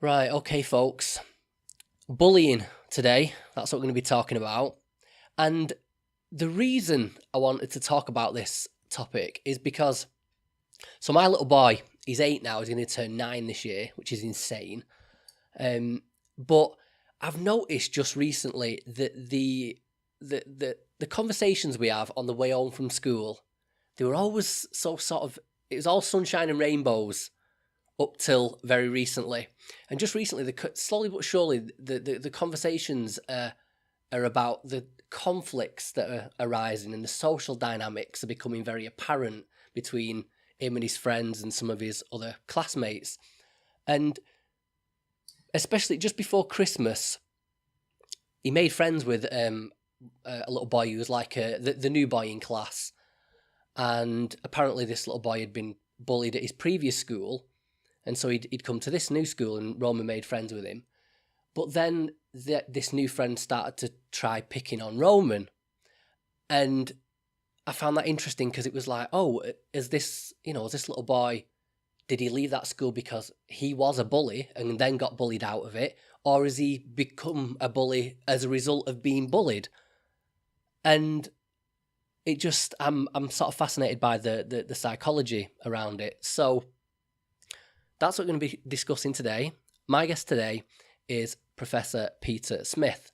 Right, okay, folks. Bullying today, that's what we're going to be talking about. And the reason I wanted to talk about this topic is because, my little boy, he's 8 now, he's going to turn 9 this year, which is insane. But I've noticed just recently that the conversations we have on the way home from school, they were always it was all sunshine and rainbows up till very recently. And just recently, slowly but surely, the conversations are about the conflicts that are arising and the social dynamics are becoming very apparent between him and his friends and some of his other classmates. And especially just before Christmas, he made friends with a little boy who was like the new boy in class. And apparently this little boy had been bullied at his previous school. And so he'd come to this new school and Roman made friends with him. But then this new friend started to try picking on Roman. And I found that interesting because it was like, oh, is this little boy, did he leave that school because he was a bully and then got bullied out of it? Or has he become a bully as a result of being bullied? And I'm sort of fascinated by the psychology around it. So that's what we're going to be discussing today. My guest today is Professor Peter Smith.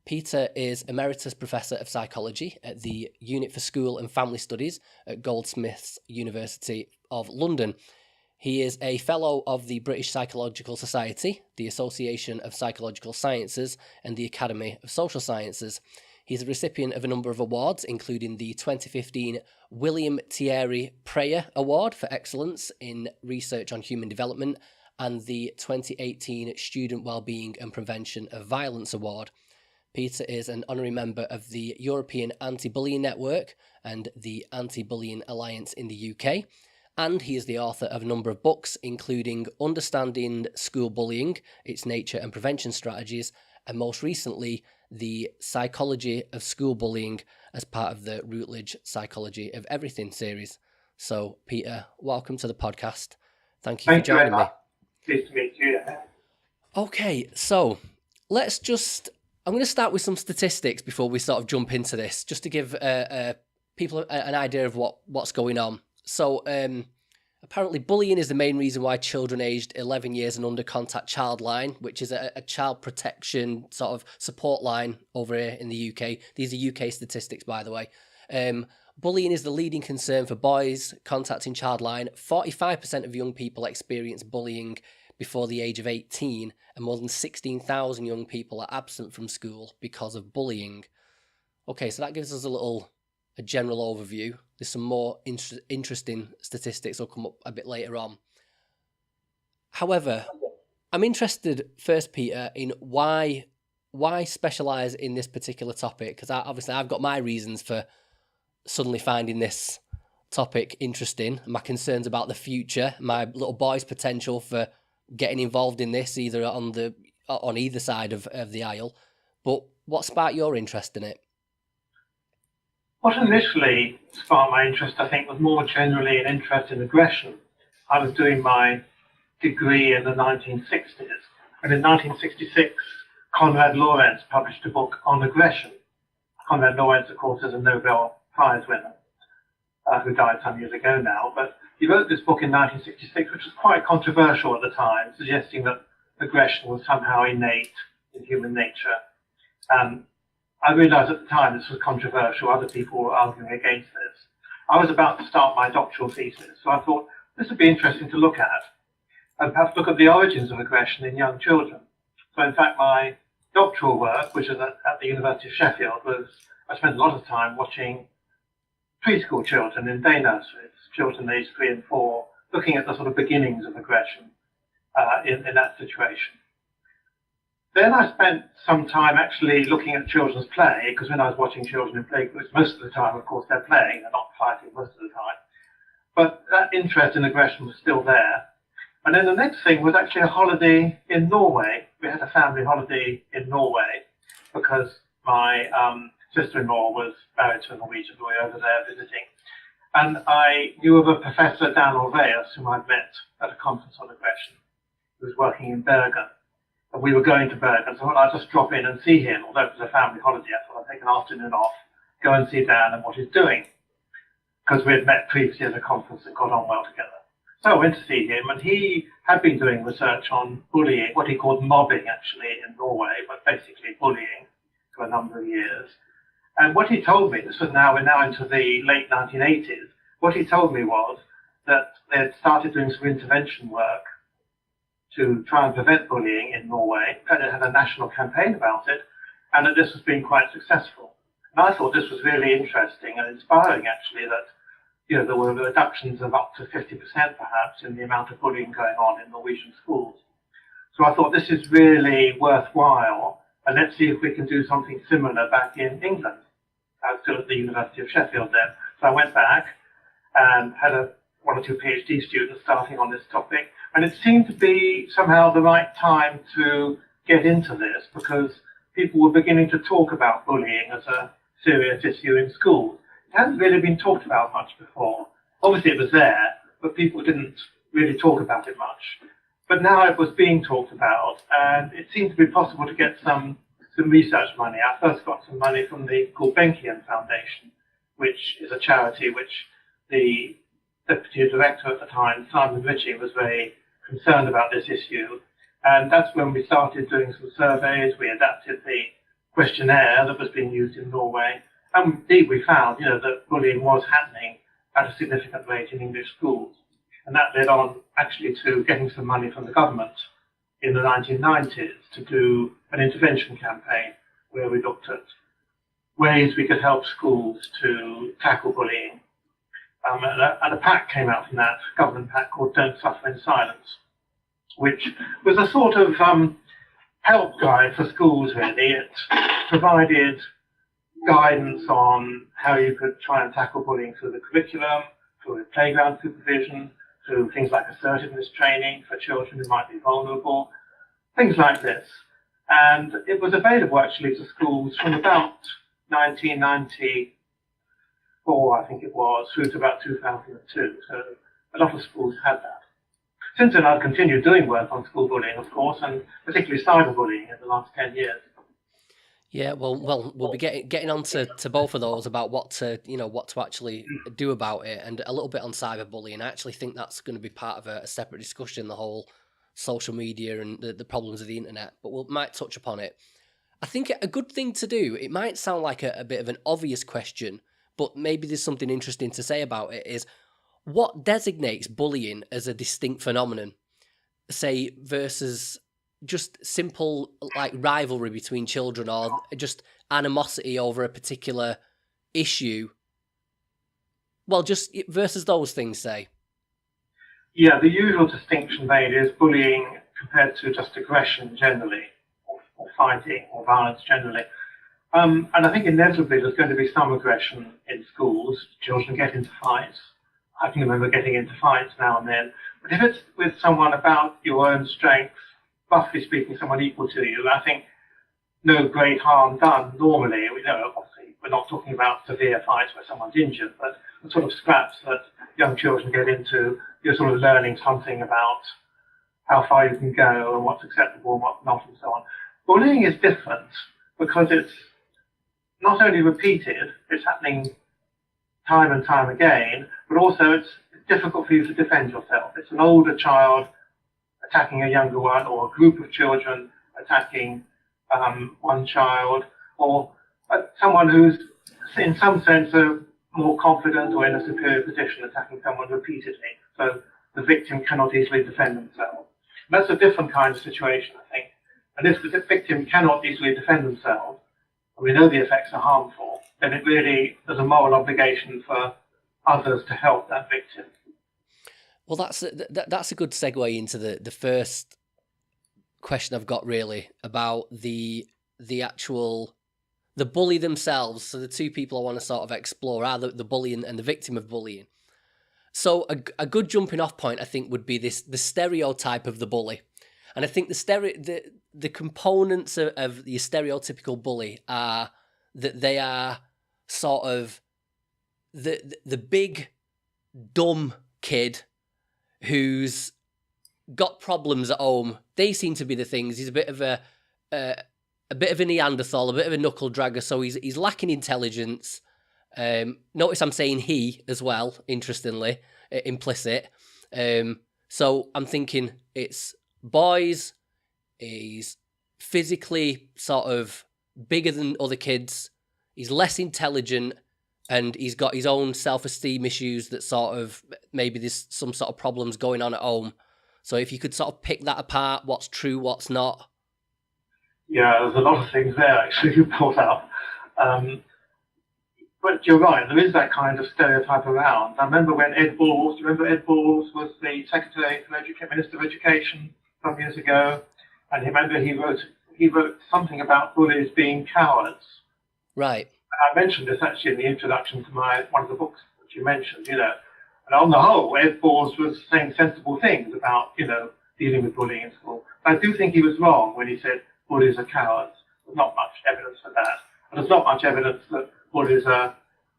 Peter is Emeritus Professor of Psychology at the Unit for School and Family Studies at Goldsmiths University of London. He is a Fellow of the British Psychological Society, the Association of Psychological Sciences, and the Academy of Social Sciences. He's a recipient of a number of awards, including the 2015 William Thierry Preyer Award for Excellence in Research on Human Development and the 2018 Student Wellbeing and Prevention of Violence Award. Peter is an honorary member of the European Anti-Bullying Network and the Anti-Bullying Alliance in the UK, and he is the author of a number of books, including Understanding School Bullying, Its Nature and Prevention Strategies, and most recently, The Psychology of School Bullying as part of the Routledge Psychology of Everything series. So, Peter, welcome to the podcast. Thank you for joining me. Pleased to meet you. Okay, so I'm going to start with some statistics before we sort of jump into this, just to give people an idea of what's going on. So, apparently bullying is the main reason why children aged 11 years and under contact Childline, which is a child protection sort of support line over here in the UK. These are UK statistics, by the way. Bullying is the leading concern for boys contacting Childline. 45% of young people experience bullying before the age of 18, and more than 16,000 young people are absent from school because of bullying. Okay, so that gives us a general overview. There's some more interesting statistics that'll come up a bit later on. However, I'm interested first, Peter, in why specialise in this particular topic, because obviously I've got my reasons for suddenly finding this topic interesting, my concerns about the future, my little boy's potential for getting involved in this, either on either side of the aisle. But what sparked your interest in it? What initially sparked my interest, I think, was more generally an interest in aggression. I was doing my degree in the 1960s, and in 1966, Konrad Lorenz published a book on aggression. Konrad Lorenz, of course, is a Nobel Prize winner, who died some years ago now, but he wrote this book in 1966, which was quite controversial at the time, suggesting that aggression was somehow innate in human nature. I realised at the time this was controversial. Other people were arguing against this. I was about to start my doctoral thesis, so I thought this would be interesting to look at, and perhaps look at the origins of aggression in young children. So in fact, my doctoral work, which is at the University of Sheffield, I spent a lot of time watching preschool children in day nurseries, children aged 3 and 4, looking at the sort of beginnings of aggression in that situation. Then I spent some time actually looking at children's play, because when I was watching children in playgroups, most of the time, of course, they're playing, they're not fighting most of the time. But that interest in aggression was still there. And then the next thing was actually a holiday in Norway. We had a family holiday in Norway because my sister-in-law was married to a Norwegian boy over there visiting. And I knew of a Professor Dan Olveus, whom I'd met at a conference on aggression. who was working in Bergen. And we were going to Bergen, so I'd just drop in and see him, although it was a family holiday. I thought I'd take an afternoon off, go and see Dan and what he's doing, because we had met previously at a conference and got on well together. So I went to see him, and he had been doing research on bullying, what he called mobbing actually in Norway, but basically bullying for a number of years. And what he told me, we're now into the late 1980s, what he told me was that they had started doing some intervention work to try and prevent bullying in Norway. They had a national campaign about it, and that this was being quite successful. And I thought this was really interesting and inspiring, actually, that there were reductions of up to 50% perhaps in the amount of bullying going on in Norwegian schools. So I thought this is really worthwhile, and let's see if we can do something similar back in England. I was still at the University of Sheffield then. So I went back and had one or two PhD students starting on this topic, and it seemed to be somehow the right time to get into this because people were beginning to talk about bullying as a serious issue in schools. It hadn't really been talked about much before. Obviously it was there, but people didn't really talk about it much. But now it was being talked about, and it seemed to be possible to get some research money. I first got some money from the Gulbenkian Foundation, which is a charity which the deputy director at the time, Simon Ritchie, was very concerned about this issue. And that's when we started doing some surveys. We adapted the questionnaire that was being used in Norway. And indeed we found, that bullying was happening at a significant rate in English schools. And that led on actually to getting some money from the government in the 1990s to do an intervention campaign where we looked at ways we could help schools to tackle bullying. And a pack came out from that, government pack called Don't Suffer in Silence, which was a sort of help guide for schools, really. It provided guidance on how you could try and tackle bullying through the curriculum, through playground supervision, through things like assertiveness training for children who might be vulnerable, things like this. And it was available actually to schools from about 1994, I think it was, through to about 2002. So a lot of schools had that. Since then, I've continued doing work on school bullying, of course, and particularly cyberbullying in the last 10 years. Yeah, well, we'll be getting on to both of those about what to actually do about it, and a little bit on cyberbullying. I actually think that's going to be part of a separate discussion, the whole social media and the problems of the internet, but we might touch upon it. I think a good thing to do, it might sound like a bit of an obvious question, but maybe there's something interesting to say about it, is what designates bullying as a distinct phenomenon, say, versus just simple like rivalry between children or just animosity over a particular issue. Well, just versus those things, say. Yeah, the usual distinction made is bullying compared to just aggression generally, or fighting or violence generally. And I think inevitably there's going to be some aggression in schools. Children get into fights. I can remember getting into fights now and then. But if it's with someone about your own strength, roughly speaking, someone equal to you, I think no great harm done normally. Obviously, we're not talking about severe fights where someone's injured, but the sort of scraps that young children get into, you're sort of learning something about how far you can go and what's acceptable and what's not and so on. Bullying is different because it's not only repeated, it's happening time and time again, but also it's difficult for you to defend yourself. It's an older child attacking a younger one, or a group of children attacking one child, or someone who's in some sense more confident or in a superior position attacking someone repeatedly. So the victim cannot easily defend themselves. And that's a different kind of situation, I think. And if the victim cannot easily defend themselves, and we know the effects are harmful, then it really there's a moral obligation for others to help that victim. Well, that's a good segue into the first question I've got, really, about the bully themselves. So the two people I want to sort of explore are the bully and the victim of bullying. So a good jumping off point, I think, would be the stereotype of the bully. And I think the components of the stereotypical bully are that they are sort of the big dumb kid who's got problems at home. They seem to be the things. He's a bit of a bit of a Neanderthal, a bit of a knuckle dragger. So he's lacking intelligence. Notice I'm saying he as well. Interestingly, implicit. So I'm thinking it's boys. He's physically sort of bigger than other kids. He's less intelligent, and he's got his own self-esteem issues that sort of maybe there's some sort of problems going on at home. So if you could sort of pick that apart, what's true, what's not. Yeah, there's a lot of things there actually you brought up. But you're right, there is that kind of stereotype around. I remember when Ed Balls, do you remember Ed Balls was the Secretary for Minister of Education some years ago? And remember he wrote something about bullies being cowards. Right. I mentioned this actually in the introduction to one of the books that you mentioned, And on the whole, Ed Balls was saying sensible things about, dealing with bullying in school. But I do think he was wrong when he said bullies are cowards. There's not much evidence for that. And there's not much evidence that bullies are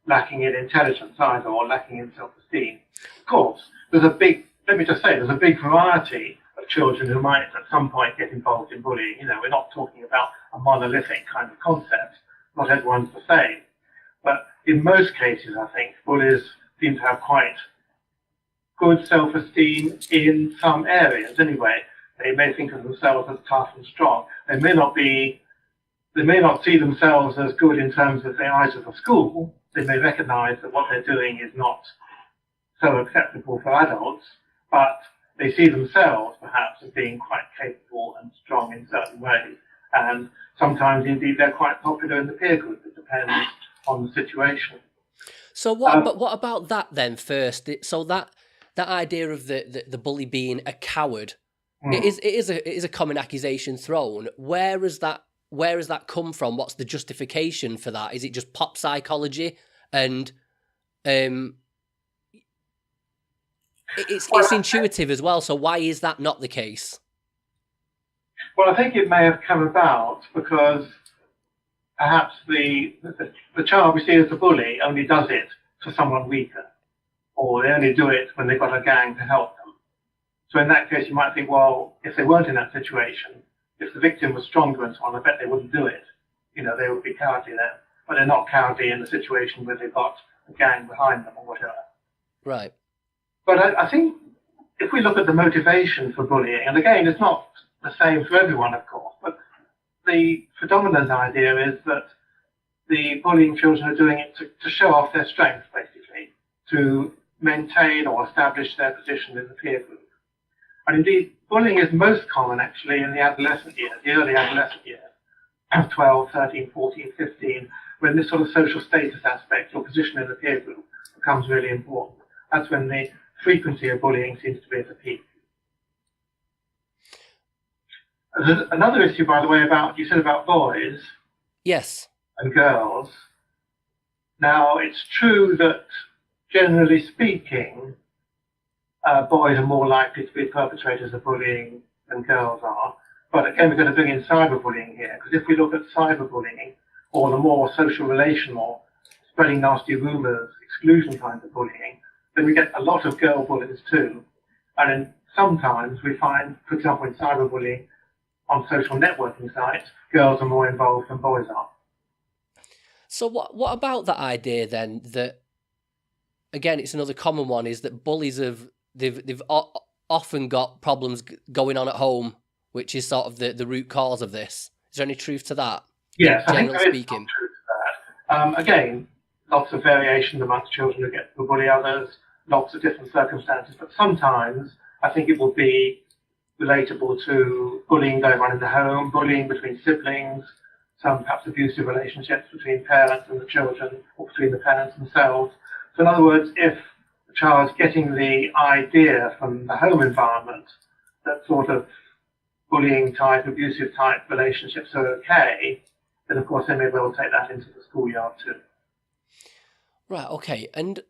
lacking in intelligence either, or lacking in self-esteem. Of course, there's a big variety of children who might at some point get involved in bullying. We're not talking about a monolithic kind of concept. Not everyone's the same. But in most cases, I think, bullies seem to have quite good self-esteem in some areas anyway. They may think of themselves as tough and strong. They may not see themselves as good in terms of the eyes of the school. They may recognize that what they're doing is not so acceptable for adults, but they see themselves perhaps as being quite capable and strong in certain ways. And sometimes indeed they're quite popular in the peer group. It depends on the situation. So what about that then first? So that idea of the bully being a coward, it is a common accusation thrown. Where has that come from? What's the justification for that? Is it just pop psychology? And it's intuitive as well. So why is that not the case? Well, I think it may have come about because perhaps the child we see as a bully only does it to someone weaker, or they only do it when they've got a gang to help them. So in that case, you might think, well, if they weren't in that situation, if the victim was stronger and so on, I bet they wouldn't do it. They would be cowardly then. But they're not cowardly in the situation where they've got a gang behind them or whatever. Right. But I think if we look at the motivation for bullying, and again, it's not the same for everyone, of course, but the predominant idea is that the bullying children are doing it to show off their strength, basically, to maintain or establish their position in the peer group. And indeed, bullying is most common, actually, in the adolescent years, the early adolescent years, 12, 13, 14, 15, when this sort of social status aspect or position in the peer group becomes really important. That's when the frequency of bullying seems to be at a peak. There's another issue, by the way, you said about boys. Yes. And girls. Now, it's true that, generally speaking, boys are more likely to be perpetrators of bullying than girls are. But again, we're going to bring in cyberbullying here, because if we look at cyberbullying, or the more social relational, spreading nasty rumours, exclusion kinds of bullying, then we get a lot of girl bullies too. And then sometimes we find, for example, in cyberbullying, on social networking sites, girls are more involved than boys are. So what about that idea then that, again, it's another common one, is that bullies they've often got problems going on at home, which is sort of the root cause of this. Is there any truth to that? Yes, I think generally there is speaking. some truth to that. Again, lots of variation amongst children who bully others, lots of different circumstances, but sometimes I think it will be relatable to bullying going on in the home, bullying between siblings, some perhaps abusive relationships between parents and the children, or between the parents themselves. So in other words, if the child's getting the idea from the home environment that sort of bullying type, abusive type relationships are okay, then of course they may well take that into the schoolyard too. Right, okay. And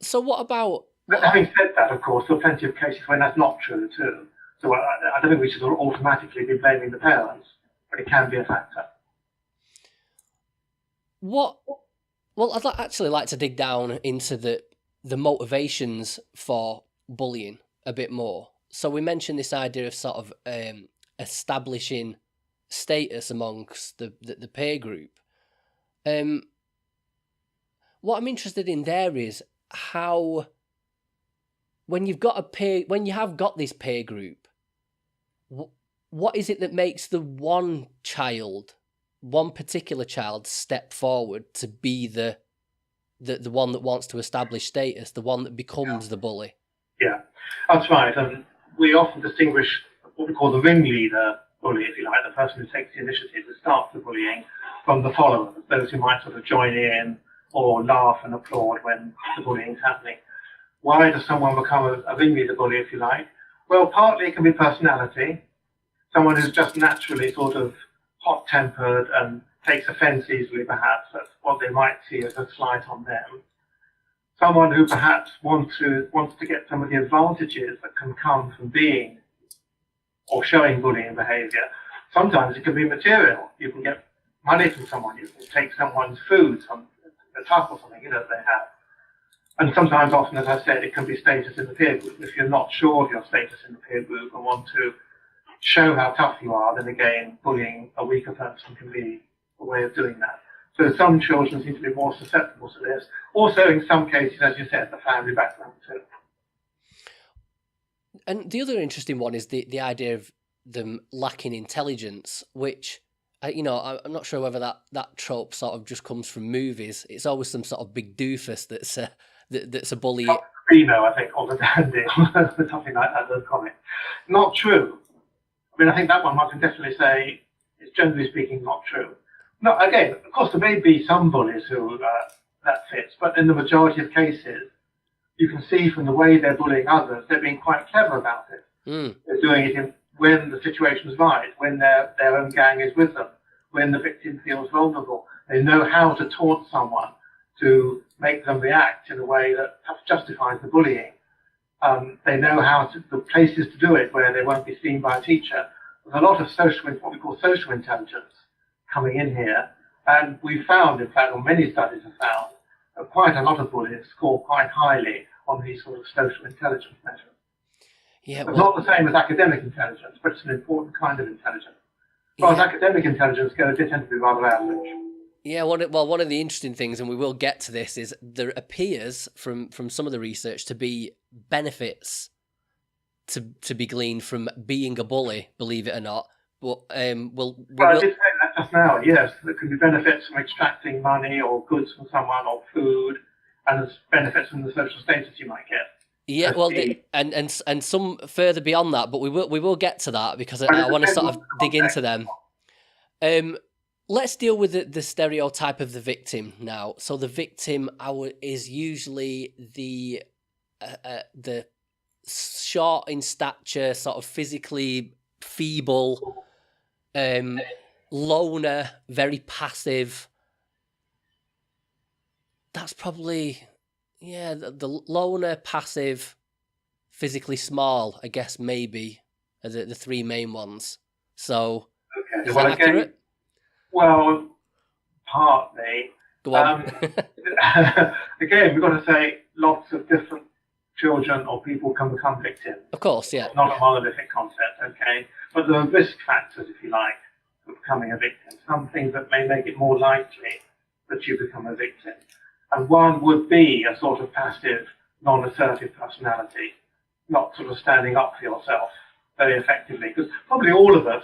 so what about... Having said that, of course, there are plenty of cases when that's not true too. So I don't think we should automatically be blaming the parents, but it can be a factor. Well, I'd actually like to dig down into the motivations for bullying a bit more. So we mentioned this idea of sort of establishing status amongst the peer group. What I'm interested in there is how, when you have got this peer group, what is it that makes the one particular child, step forward to be the one that wants to establish status, the one that becomes the bully? Yeah, that's right. And we often distinguish what we call the ringleader bully, if you like, the person who takes the initiative to start the bullying, from the followers, those who might sort of join in or laugh and applaud when the bullying is happening. Why does someone become a ringleader bully, if you like? Well, partly it can be personality. Someone who's just naturally sort of hot-tempered and takes offence easily, perhaps. That's what they might see as a slight on them. Someone who perhaps wants to get some of the advantages that can come from being or showing bullying behaviour. Sometimes it can be material. You can get money from someone. You can take someone's food, a tuck or something, that they have. And sometimes, often, as I said, it can be status in the peer group. If you're not sure of your status in the peer group and want to show how tough you are, then again, bullying a weaker person can be a way of doing that. So some children seem to be more susceptible to this. Also, in some cases, as you said, the family background too. And the other interesting one is the idea of them lacking intelligence, which, I'm not sure whether that trope sort of just comes from movies. It's always some sort of big doofus that's a bully. I think, or the dandy, or something like that, the comic. Not true. I mean, I think that one I can definitely say is, generally speaking, not true. No, again, of course, there may be some bullies who that fits, but in the majority of cases, you can see from the way they're bullying others, they're being quite clever about it. They're doing it when the situation is right, when their own gang is with them, when the victim feels vulnerable. They know how to taunt someone to make them react in a way that justifies the bullying. They know the places to do it where they won't be seen by a teacher. There's a lot of what we call social intelligence coming in here. And we found, in fact, or many studies have found, that quite a lot of bullies score quite highly on these sort of social intelligence measures. Yeah, it's not the same as academic intelligence, but it's an important kind of intelligence. As far as academic intelligence goes, they tend to be rather average. Yeah, one of the interesting things, and we will get to this, is there appears from some of the research to be benefits to be gleaned from being a bully, believe it or not. But I did say that just now. Yes, there can be benefits from extracting money or goods from someone or food, and there's benefits from the social status you might get. Yeah, well, and some further beyond that, but we will get to that because I want to sort of dig into them. Let's deal with the stereotype of the victim now. So the victim is usually the short in stature, sort of physically feeble, loner, very passive. That's probably, the loner, passive, physically small, I guess, maybe, are the three main ones. So, okay. Is that accurate? Well, partly. Go on. Again, we've got to say lots of different children or people can become victims. Of course, yeah. It's not a monolithic concept, okay? But there are risk factors, if you like, of becoming a victim. Some things that may make it more likely that you become a victim. And one would be a sort of passive, non-assertive personality, not sort of standing up for yourself very effectively. Because probably all of us,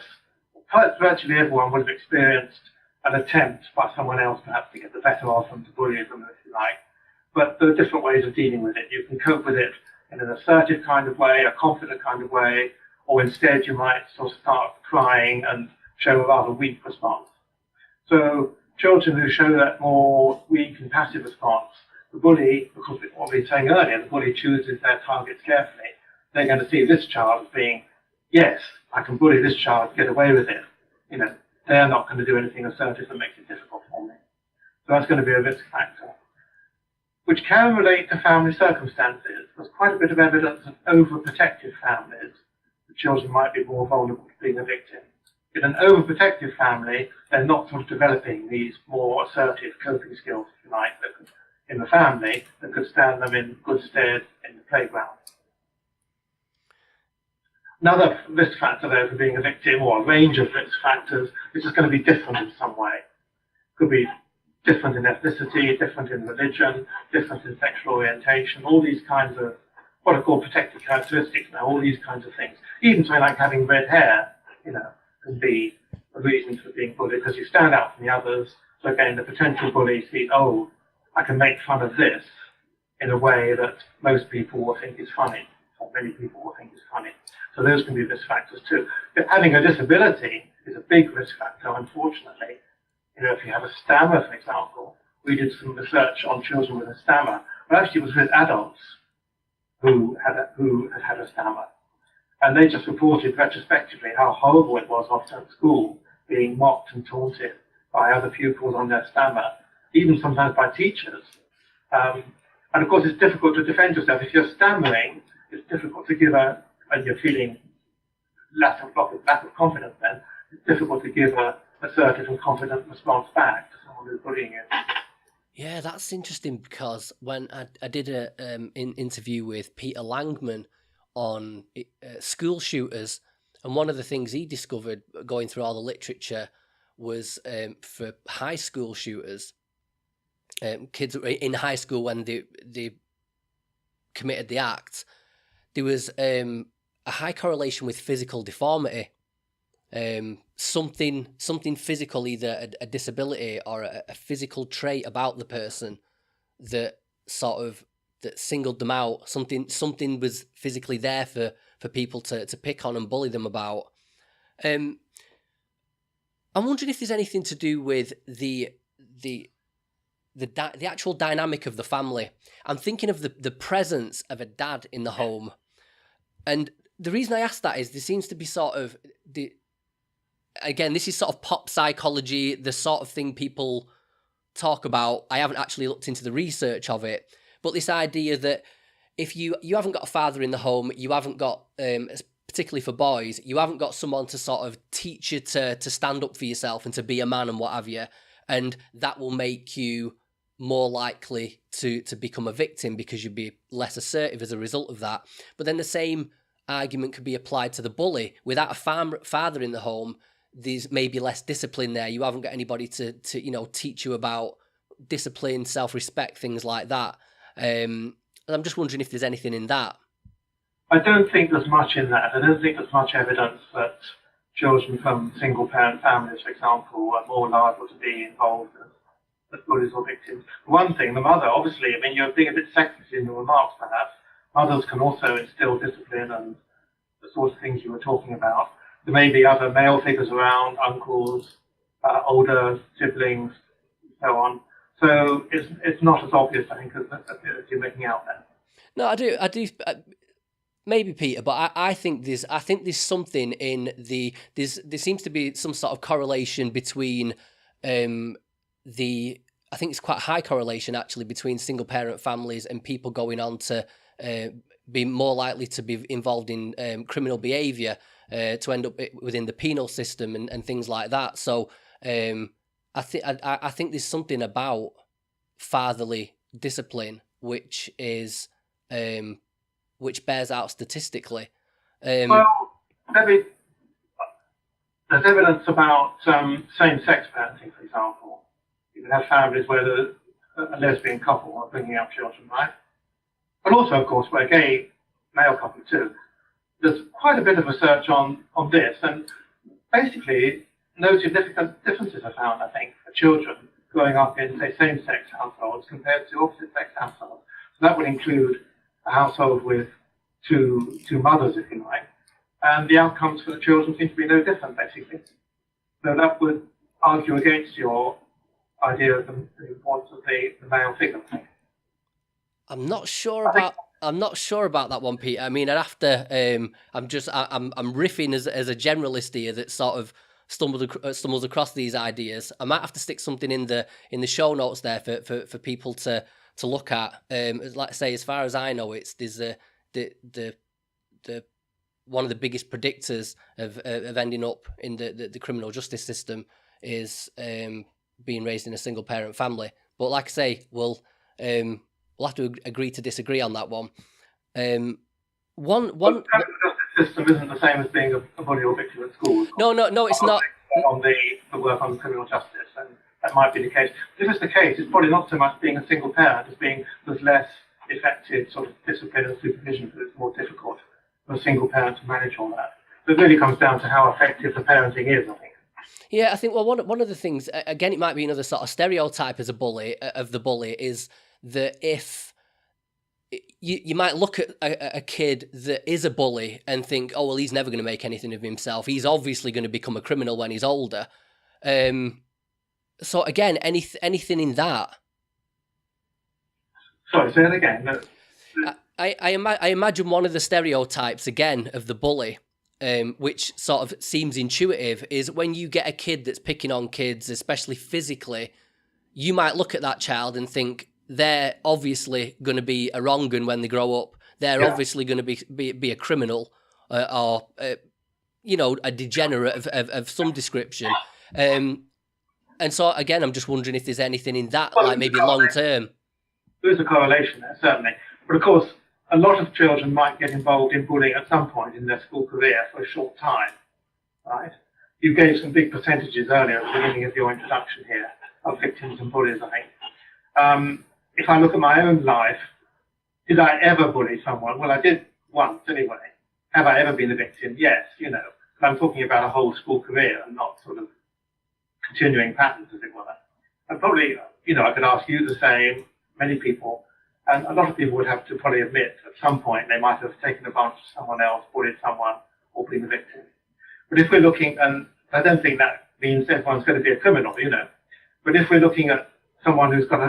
virtually everyone, would have experienced an attempt by someone else perhaps to get the better of them, to bully them, if you like. But there are different ways of dealing with it. You can cope with it in an assertive kind of way, a confident kind of way, or instead you might sort of start crying and show a rather weak response. So children who show that more weak and passive response, the bully, because what we were saying earlier, the bully chooses their targets carefully. They're going to see this child as being, yes, I can bully this child, get away with it. They're not going to do anything assertive that makes it difficult for me. So that's going to be a risk factor, which can relate to family circumstances. There's quite a bit of evidence of overprotective families. The children might be more vulnerable to being a victim. In an overprotective family, they're not sort of developing these more assertive coping skills, if you like, in the family that could stand them in good stead in the playground. Another risk factor there for being a victim, or a range of risk factors, is just going to be different in some way. Could be different in ethnicity, different in religion, different in sexual orientation, all these kinds of what are called protected characteristics now, all these kinds of things. Even something like having red hair, can be a reason for being bullied because you stand out from the others. So again, the potential bully sees, oh, I can make fun of this in a way that most people will think is funny, or many people will think is funny. So those can be risk factors too. But having a disability is a big risk factor, unfortunately. If you have a stammer, for example, we did some research on children with a stammer, but actually it was with adults who had a stammer. And they just reported retrospectively how horrible it was often at school, being mocked and taunted by other pupils on their stammer, even sometimes by teachers. And of course, it's difficult to defend yourself. If you're stammering, it's difficult to give and you're feeling lack of confidence then, it's difficult to give a assertive and confident response back to someone who's bullying you. Yeah, that's interesting because when I did an interview with Peter Langman on school shooters, and one of the things he discovered going through all the literature was for high school shooters, kids in high school when they committed the act, there was a high correlation with physical deformity. Something physical, either a disability or a physical trait about the person that singled them out. Something was physically there for people to pick on and bully them about. I'm wondering if there's anything to do with the actual dynamic of the family. I'm thinking of the presence of a dad in the home, and the reason I ask that is there seems to be again, this is sort of pop psychology, the sort of thing people talk about. I haven't actually looked into the research of it, but this idea that if you haven't got a father in the home, you haven't got, particularly for boys, you haven't got someone to sort of teach you to stand up for yourself and to be a man and what have you, and that will make you more likely to become a victim because you'll be less assertive as a result of that. But then the same argument could be applied to the bully. Without a father in the home, there's maybe less discipline there. You haven't got anybody to teach you about discipline, self-respect, things like that. And I'm just wondering if there's anything in that. I don't think there's much in that. I don't think there's much evidence that children from single-parent families, for example, are more liable to be involved as bullies or victims. One thing, the mother, obviously, you're being a bit sexist in your remarks, perhaps. Mothers can also instill discipline and the sorts of things you were talking about. There may be other male figures around, uncles, older siblings, and so on. So it's not as obvious, I think, as you're making out there. No, I do. Maybe, Peter, but I think there's something in there seems to be some sort of correlation between I think it's quite a high correlation actually between single parent families and people going on to be more likely to be involved in criminal behaviour, to end up within the penal system and things like that. So I think there's something about fatherly discipline which bears out statistically. Well, there's evidence about same-sex parenting, for example. You can have families where a lesbian couple are bringing up children, right? But also, of course, where a gay male couple too. There's quite a bit of research on this, and basically no significant differences are found, I think, for children growing up in, say, same-sex households compared to opposite-sex households. So that would include a household with two mothers, if you like, and the outcomes for the children seem to be no different, basically. So that would argue against your idea of the importance of the male figure. I'm not sure about that one, Peter. I mean, I'd have to. I'm riffing as a generalist here that sort of stumbles across these ideas. I might have to stick something in the show notes there for people to look at. Like I say, as far as I know, there's the one of the biggest predictors of ending up in the criminal justice system is being raised in a single parent family. But like I say, we'll have to agree to disagree on that one. The criminal justice system isn't the same as being a bully or victim at school. No, it's not. On the work on criminal justice, and that might be the case. If it's the case, it's probably not so much being a single parent as being there's less effective sort of discipline and supervision, because it's more difficult for a single parent to manage all that. So it really comes down to how effective the parenting is, I think. Yeah, I think, well, one of the things, again, it might be another sort of stereotype as a bully, of the bully, is that if you might look at a kid that is a bully and think, oh, well, he's never going to make anything of himself. He's obviously going to become a criminal when he's older. So again, anything in that? Sorry, say that again. No. I imagine one of the stereotypes, again, of the bully, which sort of seems intuitive, is when you get a kid that's picking on kids, especially physically, you might look at that child and think, they're obviously going to be a wrong 'un when they grow up. They're obviously going to be a criminal or a degenerate of some description. And so, again, I'm just wondering if there's anything in that, like maybe long term. There is a correlation there, certainly. But of course, a lot of children might get involved in bullying at some point in their school career for a short time, right? You gave some big percentages earlier at the beginning of your introduction here of victims and bullies, I think. If I look at my own life, did I ever bully someone? Well, I did once anyway. Have I ever been a victim? Yes, but I'm talking about a whole school career and not sort of continuing patterns, as it were. And probably, I could ask you the same, many people, and a lot of people would have to probably admit at some point they might have taken advantage of someone else, bullied someone, or been a victim. But if we're looking, and I don't think that means everyone's going to be a criminal, but if we're looking at someone who's got,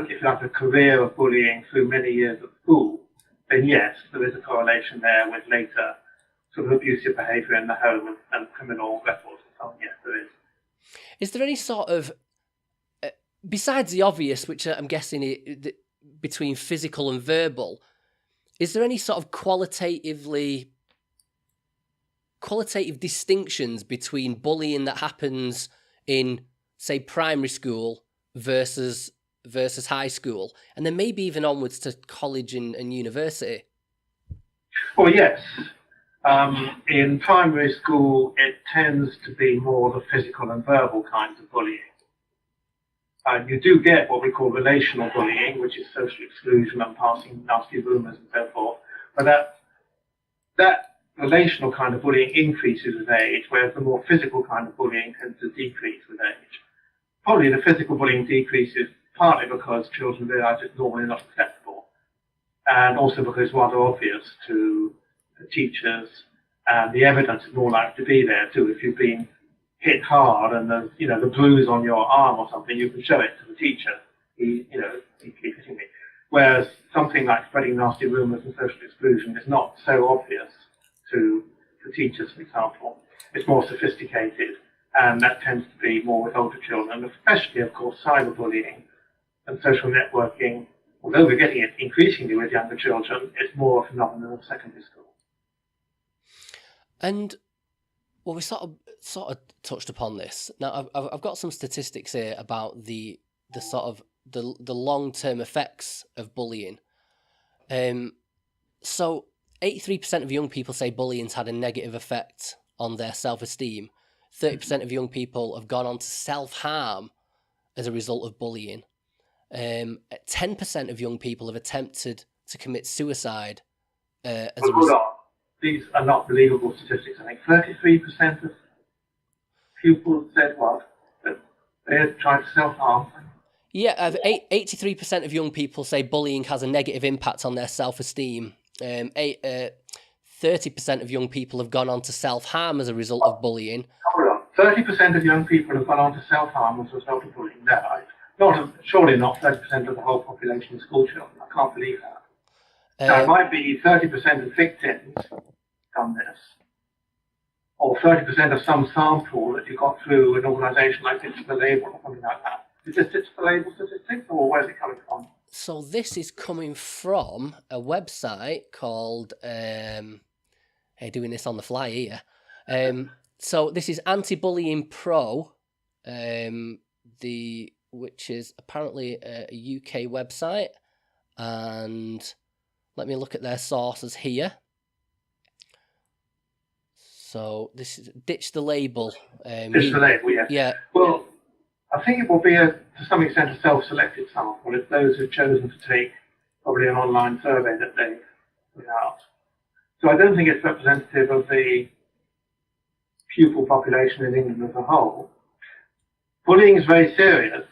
a career of bullying through many years at school, then yes, there is a correlation there with later sort of abusive behaviour in the home and criminal records and so on. Yes, there is. Is there any sort of, besides the obvious, which I'm guessing between physical and verbal, is there any sort of qualitative distinctions between bullying that happens in, say, primary school versus high school, and then maybe even onwards to college and university? Well, yes. In primary school, it tends to be more the physical and verbal kinds of bullying. You do get what we call relational bullying, which is social exclusion and passing nasty rumours and so forth. But that relational kind of bullying increases with age, whereas the more physical kind of bullying tends to decrease with age. Probably the physical bullying decreases partly because children realise it's normally not acceptable, and also because it's rather obvious to the teachers, and the evidence is more likely to be there too. If you've been hit hard and the bruise on your arm or something, you can show it to the teacher. He keep hitting me. Whereas something like spreading nasty rumours and social exclusion is not so obvious to the teachers, for example. It's more sophisticated, and that tends to be more with older children, especially, of course, cyberbullying and social networking. Although we're getting it increasingly with younger children, it's more a phenomenon of secondary school. And well, we sort of touched upon this. Now, I've got some statistics here about the sort of the long-term effects of bullying. So 83% of young people say bullying's had a negative effect on their self-esteem. 30% of young people have gone on to self-harm as a result of bullying. 10% of young people have attempted to commit suicide as a result. These are not believable statistics. I think 33% of pupils said what? That they had tried to self-harm. Yeah, 83% of young people say bullying has a negative impact on their self-esteem. 30% of young people have gone on to self-harm as a result of bullying. Hold on. 30% of young people have gone on to self-harm as a result of bullying. No, surely not 30% of the whole population of school children. I can't believe that. Now, it might be 30% of victims done this, or 30% of some sample that you got through an organisation like Stitch the Label or something like that. Is this Stitch the Label statistics, or where's it coming from? So this is coming from a website called, hey, doing this on the fly here. So this is Anti-Bullying Pro, which is apparently a UK website, and let me look at their sources here. So this is ditch the label. Ditch the label, yes. Yeah. Well, I think it will be, to some extent, a self-selected sample. It's those who've chosen to take probably an online survey that they put out. So I don't think it's representative of the pupil population in England as a whole. Bullying is very serious.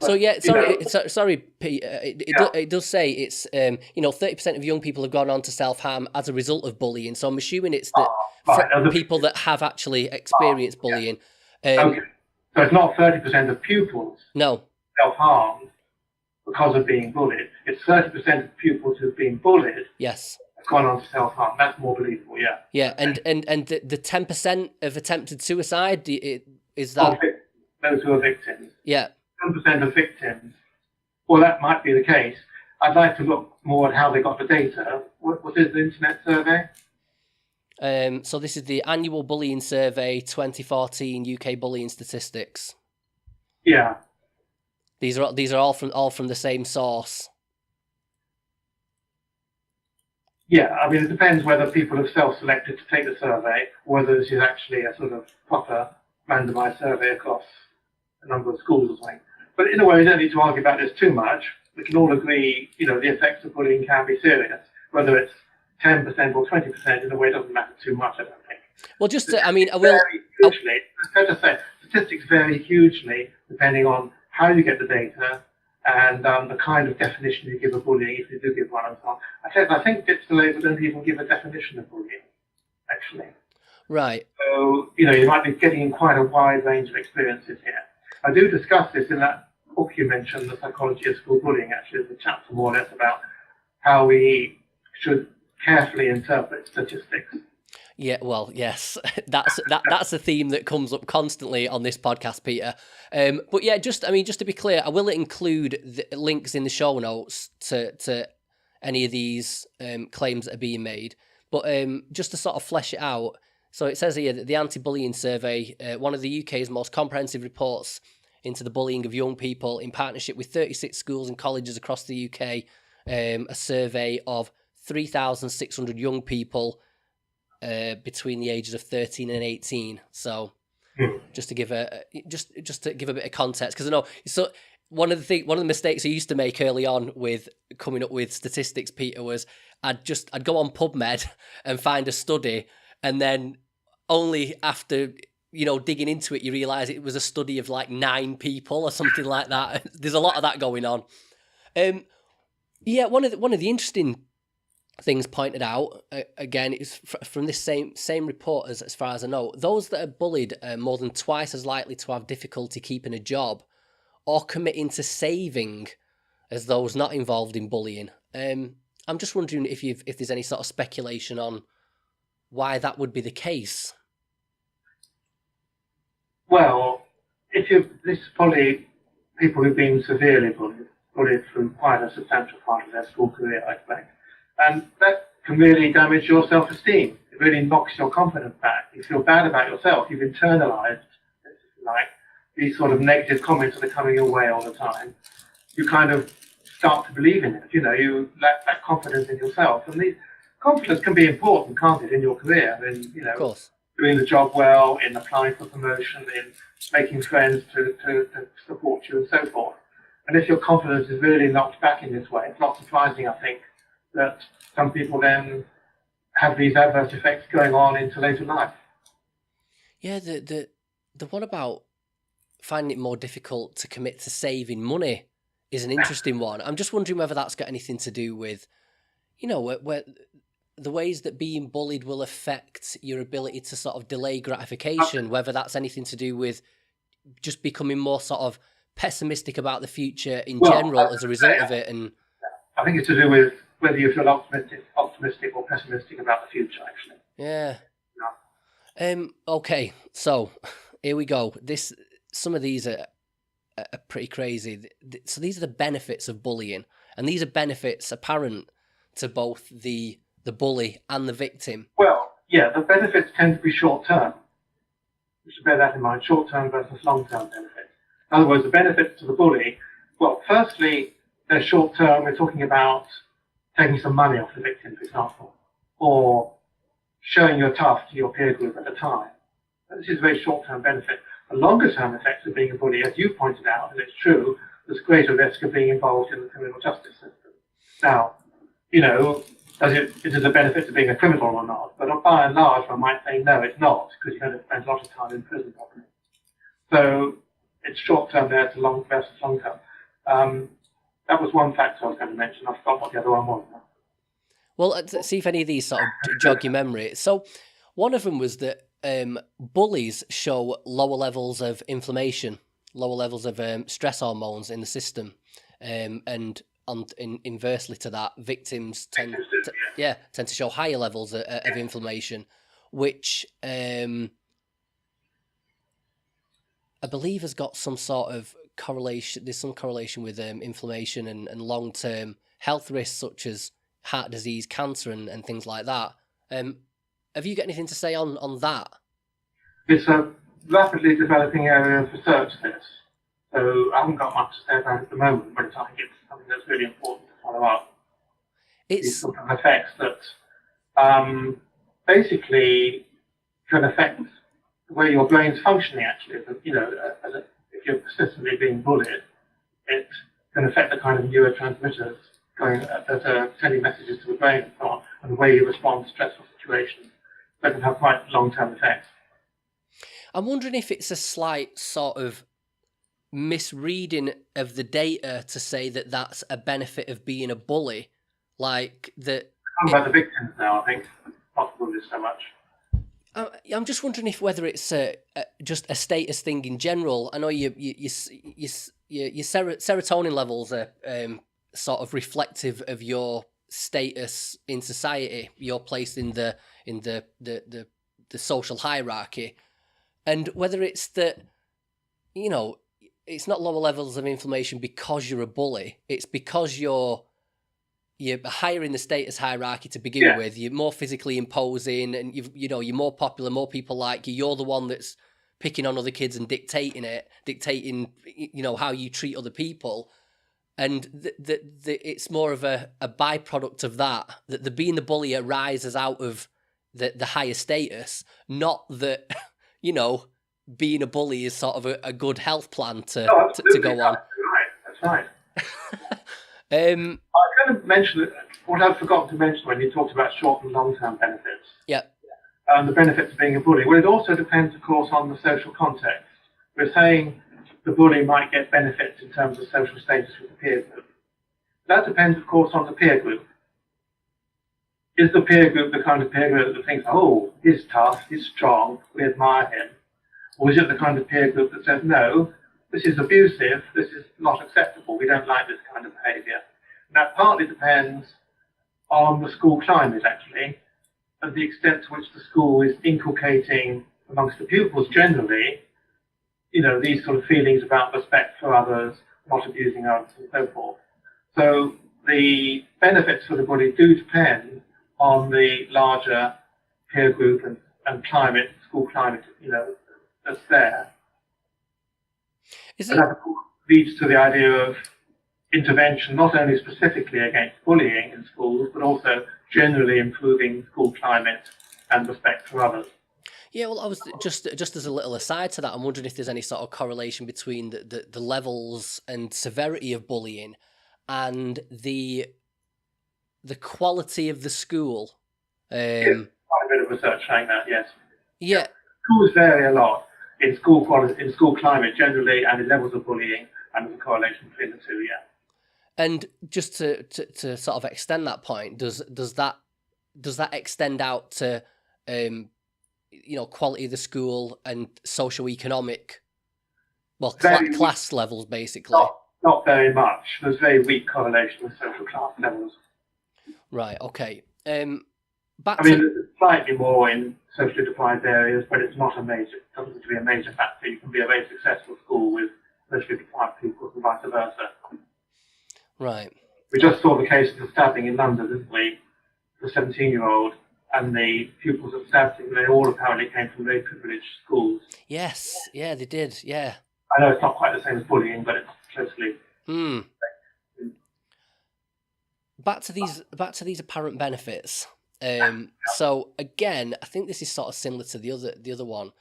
So yeah, sorry, Pete. It does say it's 30% of young people have gone on to self-harm as a result of bullying. So I'm assuming it's that people that have actually experienced bullying. Okay, so it's not 30% of pupils. No. Self-harmed because of being bullied. It's 30% of pupils who've been bullied. Yes. Have gone on to self-harm. That's more believable. Yeah. Yeah, and the 10% of attempted suicide is that those who are victims. Yeah. 10% of victims. Well, that might be the case. I'd like to look more at how they got the data. What is the internet survey? So this is the annual bullying survey 2014 UK bullying statistics. Yeah. These are all from the same source. Yeah, I mean, it depends whether people have self-selected to take the survey, or whether this is actually a sort of proper randomised survey across a number of schools or something. But in a way, we don't need to argue about this too much. We can all agree, the effects of bullying can be serious. Whether it's 10% or 20%, in a way, doesn't matter too much, I don't think. Well, I will... Hugely, it's fair to say, statistics vary hugely depending on how you get the data and the kind of definition you give of bullying, if you do give one and so on. I think ditch the label don't even give a definition of bullying, actually. Right. So, you might be getting in quite a wide range of experiences here. I do discuss this in that book you mentioned, The Psychology of School Bullying, actually. There's a chapter more or less about how we should carefully interpret statistics. Yeah, well, yes, that's a theme that comes up constantly on this podcast, Peter. But yeah, just to be clear, I will include the links in the show notes to any of these claims that are being made. But just to sort of flesh it out, so it says here that the anti-bullying survey, one of the UK's most comprehensive reports into the bullying of young people, in partnership with 36 schools and colleges across the UK, a survey of 3,600 young people between the ages of 13 and 18. So just to give a bit of context, because I know one of the mistakes I used to make early on with coming up with statistics, Peter, was I'd go on PubMed and find a study, and then only after digging into it you realise it was a study of like 9 people or something like that. There's a lot of that going on. One of the interesting things pointed out, again, is from this same report, as far as I know, those that are bullied are more than twice as likely to have difficulty keeping a job or committing to saving as those not involved in bullying. I'm just wondering if there's any sort of speculation on why that would be the case. Well, this is probably people who've been severely bullied through quite a substantial part of their school career, I expect. And that can really damage your self-esteem. It really knocks your confidence back. You feel bad about yourself. You've internalized, these sort of negative comments that are coming your way all the time. You kind of start to believe in it. You lack that confidence in yourself. And confidence can be important, can't it, in your career? Of course. Doing the job well, in applying for promotion, in making friends to support you and so forth. And if your confidence is really knocked back in this way, it's not surprising, I think, that some people then have these adverse effects going on into later life. Yeah, the one about finding it more difficult to commit to saving money is an interesting one. I'm just wondering whether that's got anything to do with, where the ways that being bullied will affect your ability to sort of delay gratification, whether that's anything to do with just becoming more sort of pessimistic about the future in general as a result of it. And I think it's to do with whether you feel optimistic or pessimistic about the future, actually. Yeah. Okay, so here we go. Some of these are pretty crazy. So these are the benefits of bullying, and these are benefits apparent to both the bully and the victim. Well, yeah, the benefits tend to be short-term. You should bear that in mind, short-term versus long-term benefits. In other words, the benefits to the bully, well, firstly, they're short-term. We're talking about taking some money off the victim, for example, or showing you're tough to your peer group at the time. And this is a very short-term benefit. The longer-term effects of being a bully, as you pointed out, and it's true, there's greater risk of being involved in the criminal justice system. Now, you know, is it a benefit to being a criminal or not? But by and large, one might say, no, it's not, because you're going to spend a lot of time in prison probably. So it's short-term there to long versus long-term. That was one factor I was going to mention. I forgot what the other one was now. Well, let's see if any of these sort of jog your memory. So one of them was that bullies show lower levels of inflammation, lower levels of stress hormones in the system. And inversely to that, victims tend to show higher levels of inflammation, which I believe has got some sort of correlation. There's some correlation with inflammation and long-term health risks such as heart disease, cancer, and things like that. Have you got anything to say on that? It's a rapidly developing area of research, this. So I haven't got much to say about it at the moment, but I think it's something that's really important to follow up. These sort of effects that basically can affect the way your brain's functioning, actually. You know, if you're persistently being bullied, it can affect the kind of neurotransmitters that are sending messages to the brain and so on, and the way you respond to stressful situations. That can have quite long-term effects. I'm wondering if it's a slight sort of misreading of the data to say that that's a benefit of being a bully, like that. About the victims now, I think, not bullies so much. I'm just wondering if whether it's just a status thing in general. I know your serotonin levels are sort of reflective of your status in society, your place in the social hierarchy, and whether it's that, you know, it's not lower levels of inflammation because you're a bully. It's because you're higher in the status hierarchy to begin with. You're more physically imposing, and you're more popular. More people like you. You're the one that's picking on other kids and dictating how you treat other people. And it's more of a byproduct of that. That the being the bully arises out of the higher status, not that being a bully is sort of a good health plan to go on. That's right. I kind of mentioned what I've forgotten to mention when you talked about short and long-term benefits. Yeah. The benefits of being a bully. Well, it also depends, of course, on the social context. We're saying the bully might get benefits in terms of social status with the peer group. That depends, of course, on the peer group. Is the peer group the kind of peer group that thinks, oh, he's tough, he's strong, we admire him? Or is it the kind of peer group that says, no, this is abusive, this is not acceptable, we don't like this kind of behaviour? That partly depends on the school climate, actually, and the extent to which the school is inculcating amongst the pupils generally, these sort of feelings about respect for others, not abusing others, and so forth. So the benefits for the bully do depend on the larger peer group and climate, school climate, that's there. And that, of course, leads to the idea of intervention, not only specifically against bullying in schools, but also generally improving school climate and respect for others. Yeah, well, I was just as a little aside to that, I'm wondering if there's any sort of correlation between the levels and severity of bullying and the quality of the school. Yes, quite a bit of research saying that, yes. Yeah. Schools vary a lot in school quality, in school climate generally, and in levels of bullying, and there's a correlation between the two, yeah. And just to sort of extend that point, does that extend out to quality of the school and socio-economic, class levels, basically? Not very much. There's very weak correlation with social class levels. Right. Okay. There's slightly more in socially deprived areas, but it's not doesn't seem to be a major factor. You can be a very successful school with socially deprived pupils and vice versa. Right. We just saw the case of the stabbing in London, didn't we? The 17-year-old and the pupils that stabbed him, they all apparently came from very privileged schools. Yes. Yeah, they did. Yeah. I know it's not quite the same as bullying, but it's closely. Back to these apparent benefits. So again, I think this is sort of similar to the other one.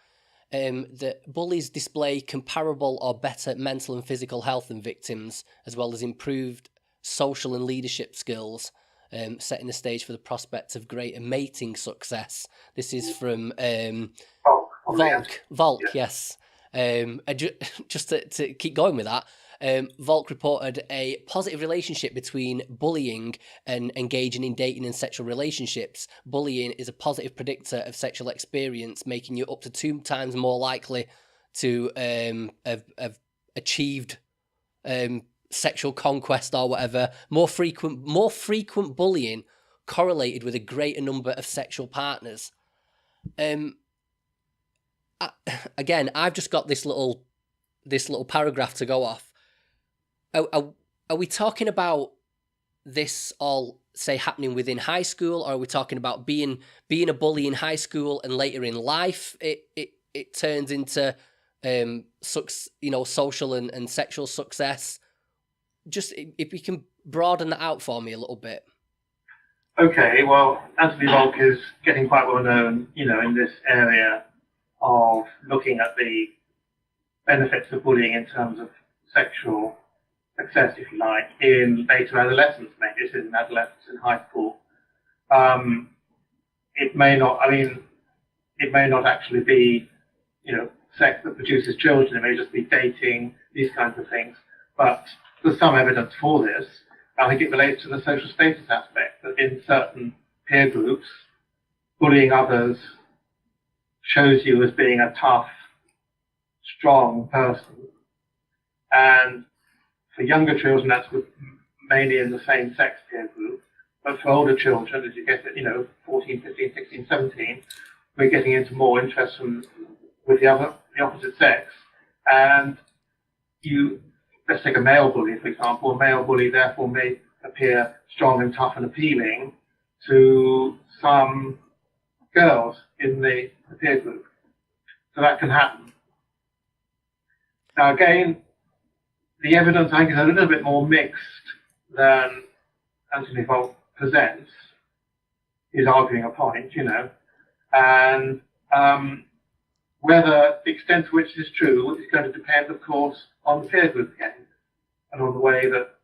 That bullies display comparable or better mental and physical health than victims, as well as improved social and leadership skills, setting the stage for the prospect of greater mating success. This is from Volk, yes. Just to keep going with that, Volk reported a positive relationship between bullying and engaging in dating and sexual relationships. Bullying is a positive predictor of sexual experience, making you up to 2 times more likely to have achieved sexual conquest or whatever. More frequent bullying correlated with a greater number of sexual partners. Again, I've just got this little paragraph to go off. Are we talking about this all, say, happening within high school, or are we talking about being a bully in high school and later in life it turns into social and sexual success? Just if you can broaden that out for me a little bit. Okay, well, Anthony Volk is getting quite well known, in this area of looking at the benefits of bullying in terms of sexual success, if you like, in later adolescence. Maybe this is in adolescence in high school. It may not actually be, sex that produces children. It may just be dating, these kinds of things. But there's some evidence for this. I think it relates to the social status aspect, that in certain peer groups, bullying others shows you as being a tough, strong person. And for younger children, that's mainly in the same sex peer group. But for older children, as you get at 14, 15, 16, 17, we're getting into more interest with the opposite sex. And let's take a male bully, for example. A male bully therefore may appear strong and tough and appealing to some girls in the peer group. So that can happen. Now again, the evidence, I think, is a little bit more mixed than Anthony Volk presents. He's arguing a point, and whether the extent to which this is true is going to depend, of course, on the peer group again, and on the way that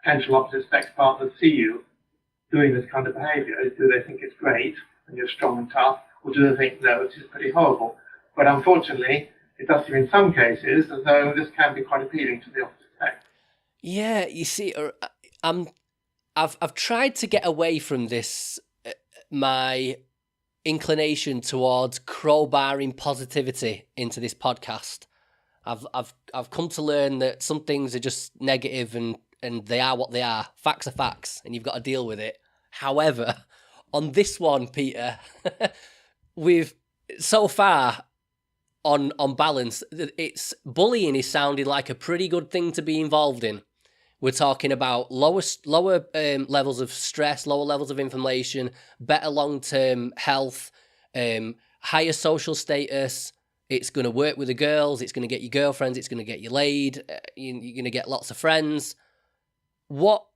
potential opposite sex partners see you doing this kind of behaviour. Do they think it's great and you're strong and tough, or do they think, no, this is pretty horrible? But unfortunately, it does seem in some cases as though this can be quite appealing to the opposite sex. Yeah, you see, I've tried to get away from this, my inclination towards crowbarring positivity into this podcast. I've come to learn that some things are just negative and they are what they are. Facts are facts, and you've got to deal with it. However, on this one, Peter, we've so far on balance, bullying is sounding like a pretty good thing to be involved in. We're talking about lower levels of stress, lower levels of inflammation, better long-term health, higher social status. It's going to work with the girls. It's going to get you girlfriends. It's going to get you laid. You're going to get lots of friends. What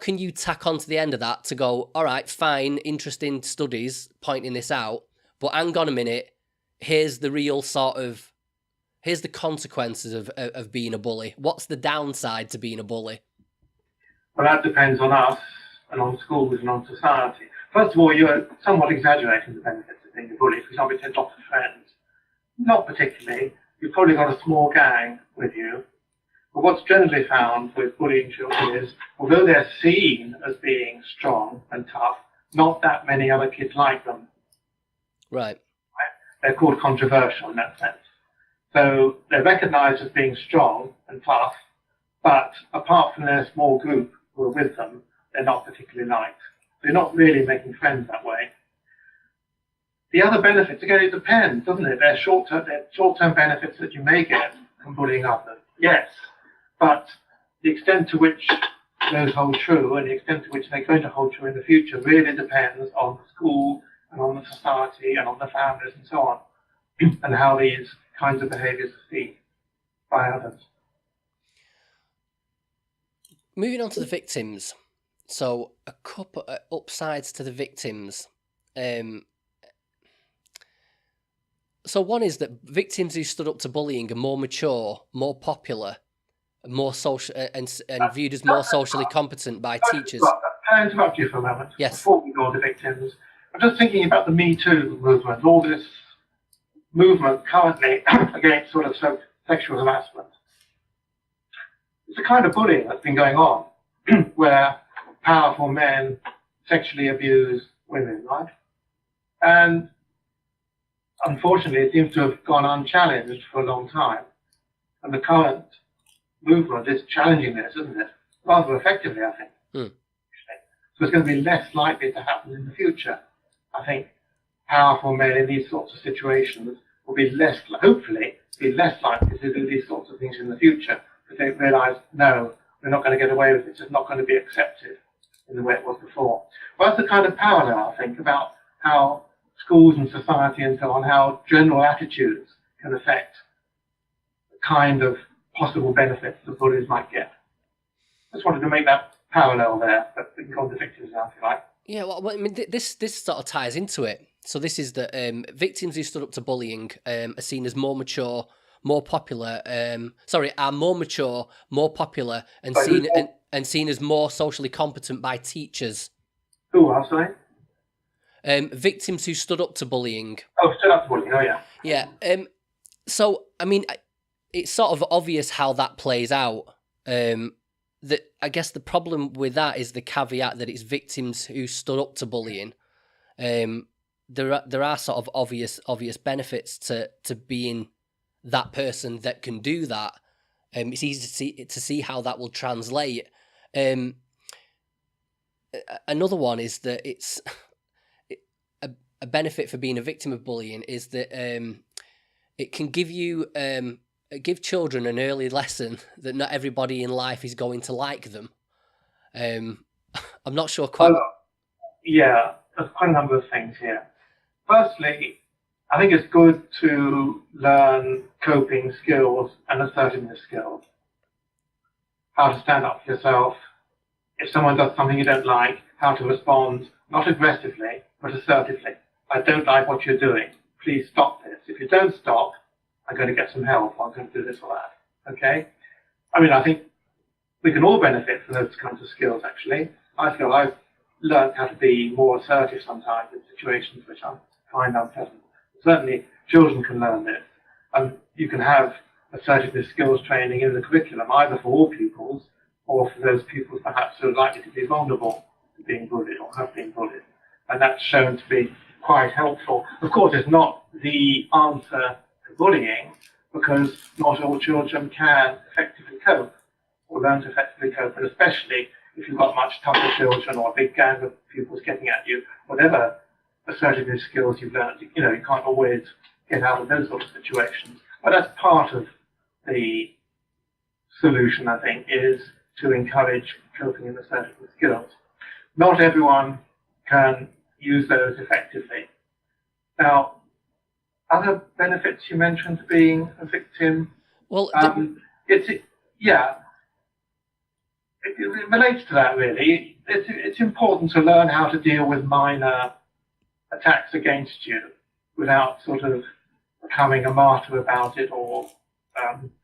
can you tack onto the end of that to go, all right, fine, interesting studies pointing this out, but hang on a minute, here's the real here's the consequences of being a bully. What's the downside to being a bully? Well, that depends on us and on schools and on society. First of all, you're somewhat exaggerating the benefits of being a bully. For example, you have lots of friends. Not particularly. You've probably got a small gang with you. But what's generally found with bullying children is, although they're seen as being strong and tough, not that many other kids like them. Right. They're called controversial in that sense. So they're recognized as being strong and tough, but apart from their small group who are with them, they're not particularly liked. They're not really making friends that way. The other benefits, again, it depends, doesn't it? They're short-term benefits that you may get from bullying others, yes. But the extent to which those hold true and the extent to which they're going to hold true in the future really depends on the school and on the society and on the families and so on, and how these kinds of behaviours are seen by others. Moving on to the victims. So a couple upsides to the victims. So one is that victims who stood up to bullying are more mature, more popular, more social, and viewed as more socially competent by teachers. Can I interrupt you for a moment? Yes. Before we go on to victims, I'm just thinking about the Me Too movement, all this movement currently against sort of sexual harassment. It's a kind of bullying that's been going on where powerful men sexually abuse women, right? And unfortunately, it seems to have gone unchallenged for a long time. And the current movement is challenging this, isn't it? Rather effectively, I think. So it's going to be less likely to happen in the future. I think powerful men in these sorts of situations will be hopefully, be less likely to do these sorts of things in the future because they realise, no, we're not going to get away with it. It's not going to be accepted in the way it was before. Well, that's the kind of parallel, I think, about how schools and society and so on, how general attitudes can affect the kind of possible benefits that bullies might get. Just wanted to make that parallel there, but we can go on to victims now if you like. Yeah, well, I mean, this sort of ties into it. So this is that victims who stood up to bullying are seen as more mature, more popular. Are more mature, more popular, and seen as more socially competent by teachers. Who are, sorry? Victims who stood up to bullying. Oh, stood up to bullying. Oh, yeah. Yeah. So I mean, it's sort of obvious how that plays out. That I guess the problem with that is the caveat that it's victims who stood up to bullying. There are sort of obvious benefits to being that person that can do that. It's easy to see how that will translate. Another one is that it's a benefit for being a victim of bullying is that it can give you give children an early lesson that not everybody in life is going to like them. I'm not sure quite. Yeah, there's quite a number of things here. Firstly, I think it's good to learn coping skills and assertiveness skills. How to stand up for yourself. If someone does something you don't like, how to respond, not aggressively, but assertively. I don't like what you're doing. Please stop this. If you don't stop, I'm going to get some help. I'm going to do this or that. Okay? I mean, I think we can all benefit from those kinds of skills, actually. I feel I've learned how to be more assertive sometimes in situations which I find unpleasant. Certainly, children can learn this. And you can have assertiveness skills training in the curriculum, either for all pupils or for those pupils perhaps who are likely to be vulnerable to being bullied or have been bullied. And that's shown to be quite helpful. Of course, it's not the answer to bullying, because not all children can effectively cope or learn to effectively cope, and especially if you've got much tougher children or a big gang of pupils getting at you, whatever assertiveness skills you've learned, you can't always get out of those sort of situations. But that's part of the solution, I think, is to encourage coping and assertiveness skills. Not everyone can use those effectively. Now, other benefits you mentioned to being a victim. Well, it relates to that really. It's important to learn how to deal with minor attacks against you without sort of becoming a martyr about it or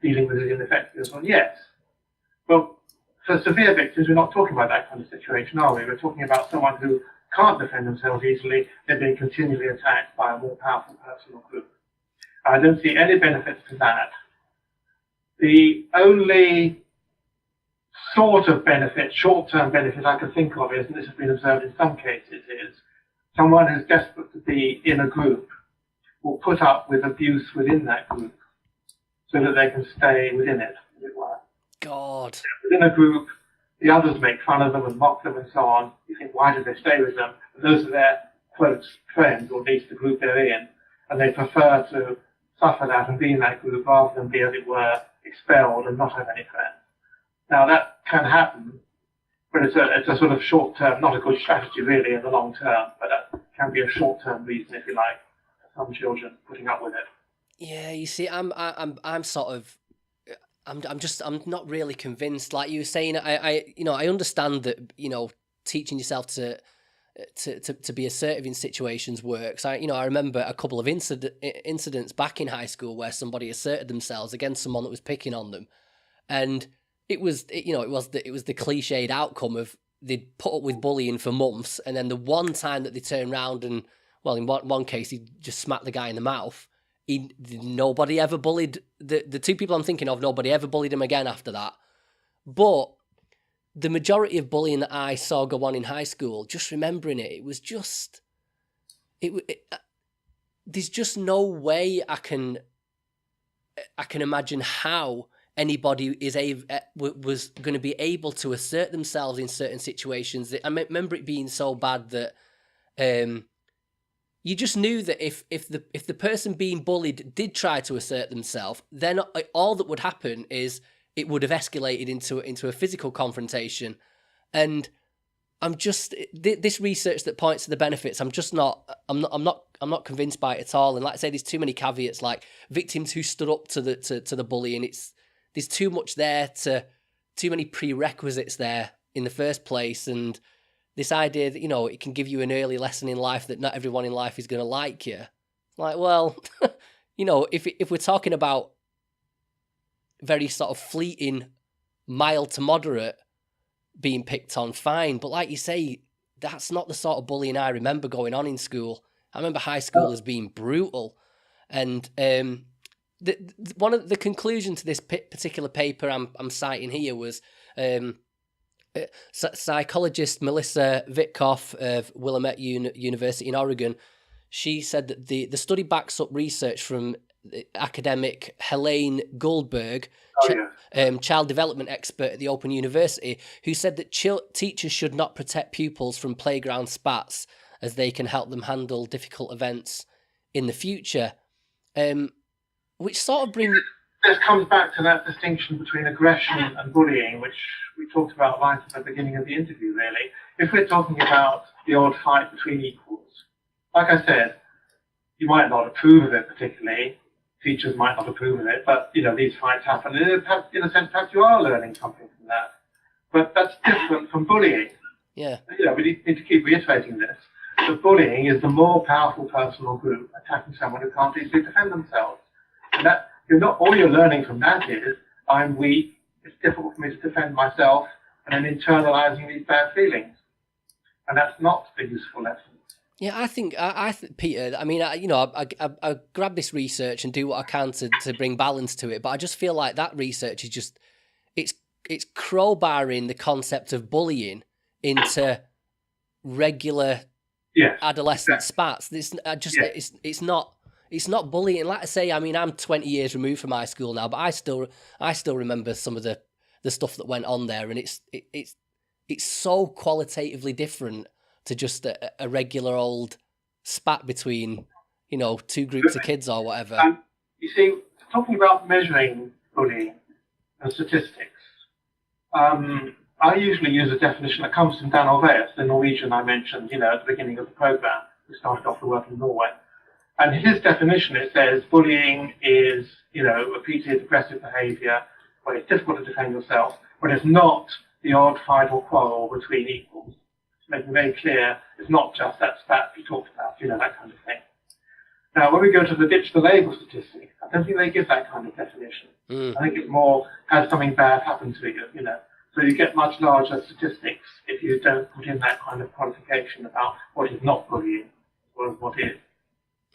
dealing with it ineffectively. Well, yes. Well, for severe victims, we're not talking about that kind of situation, are we? We're talking about someone who can't defend themselves easily. They're being continually attacked by a more powerful person or group. I don't see any benefits to that. The only sort of benefit, short-term benefit I can think of is, and this has been observed in some cases, is someone who's desperate to be in a group will put up with abuse within that group so that they can stay within it, as it were. God. Within a group, the others make fun of them and mock them and so on. You think, why did they stay with them? But those are their close friends, or at least the group they're in, and they prefer to suffer that and be in that group rather than be, as it were, expelled and not have any friends. Now, that can happen, but it's a sort of short-term, not a good strategy really in the long term, but that can be a short-term reason, if you like, for some children putting up with it. Yeah, you see, I'm not really convinced. Like you were saying, I understand that, teaching yourself to be assertive in situations works. I remember a couple of incidents back in high school where somebody asserted themselves against someone that was picking on them, and it was the cliched outcome of they'd put up with bullying for months, and then the one time that they turned around and, well, in one case he just smacked the guy in the mouth. Nobody ever bullied the two people I'm thinking of. Nobody ever bullied him again after that. But the majority of bullying that I saw go on in high school, just remembering it, it was just there's just no way I can imagine how anybody was going to be able to assert themselves in certain situations. I remember it being so bad that you just knew that if the person being bullied did try to assert themselves, then all that would happen is it would have escalated into a physical confrontation. And I'm just this research that points to the benefits. I'm not convinced by it at all. And like I say, there's too many caveats, like victims who stood up to the bullying. There's too much there, too many prerequisites there in the first place, and this idea that it can give you an early lesson in life that not everyone in life is going to like you. Like, well, if we're talking about very sort of fleeting, mild to moderate being picked on, fine. But like you say, that's not the sort of bullying I remember going on in school. I remember high school as being brutal. And one of the conclusion to this particular paper I'm citing here was psychologist Melissa Vitkoff of Willamette University in Oregon. She said that the study backs up research from academic Helene Goldberg, child development expert at the Open University, who said that teachers should not protect pupils from playground spats as they can help them handle difficult events in the future. Which sort of brings... This comes back to that distinction between aggression and bullying, which we talked about right at the beginning of the interview, really. If we're talking about the odd fight between equals, like I said, you might not approve of it particularly, teachers might not approve of it, but, these fights happen. And in a sense, perhaps you are learning something from that. But that's different from bullying. Yeah. We need to keep reiterating this. So bullying is the more powerful person or group attacking someone who can't easily defend themselves. And that all you're learning from that is, I'm weak, it's difficult for me to defend myself, and then internalizing these bad feelings. And that's not a useful lesson. Yeah, I think Peter. I mean, I grab this research and do what I can to bring balance to it, but I just feel like that research is just it's crowbarring the concept of bullying into regular adolescent spats. It's not bullying. Like I say, I mean, I'm 20 years removed from high school now, but I still remember some of the stuff that went on there, and it's so qualitatively different to just a regular old spat between, two groups of kids or whatever. You see, talking about measuring bullying and statistics, I usually use a definition that comes from Dan Olveus, the Norwegian I mentioned, at the beginning of the program, who started off the work in Norway. And his definition, it says, bullying is, repeated aggressive behavior where it's difficult to defend yourself, but it's not the odd fight or quarrel between equals. Making very clear, it's not just that stat you talked about, that kind of thing. Now, when we go to the ditch the label statistic, I don't think they give that kind of definition. I think it's more, has something bad happened to you, So you get much larger statistics if you don't put in that kind of qualification about what is not bullying or what is.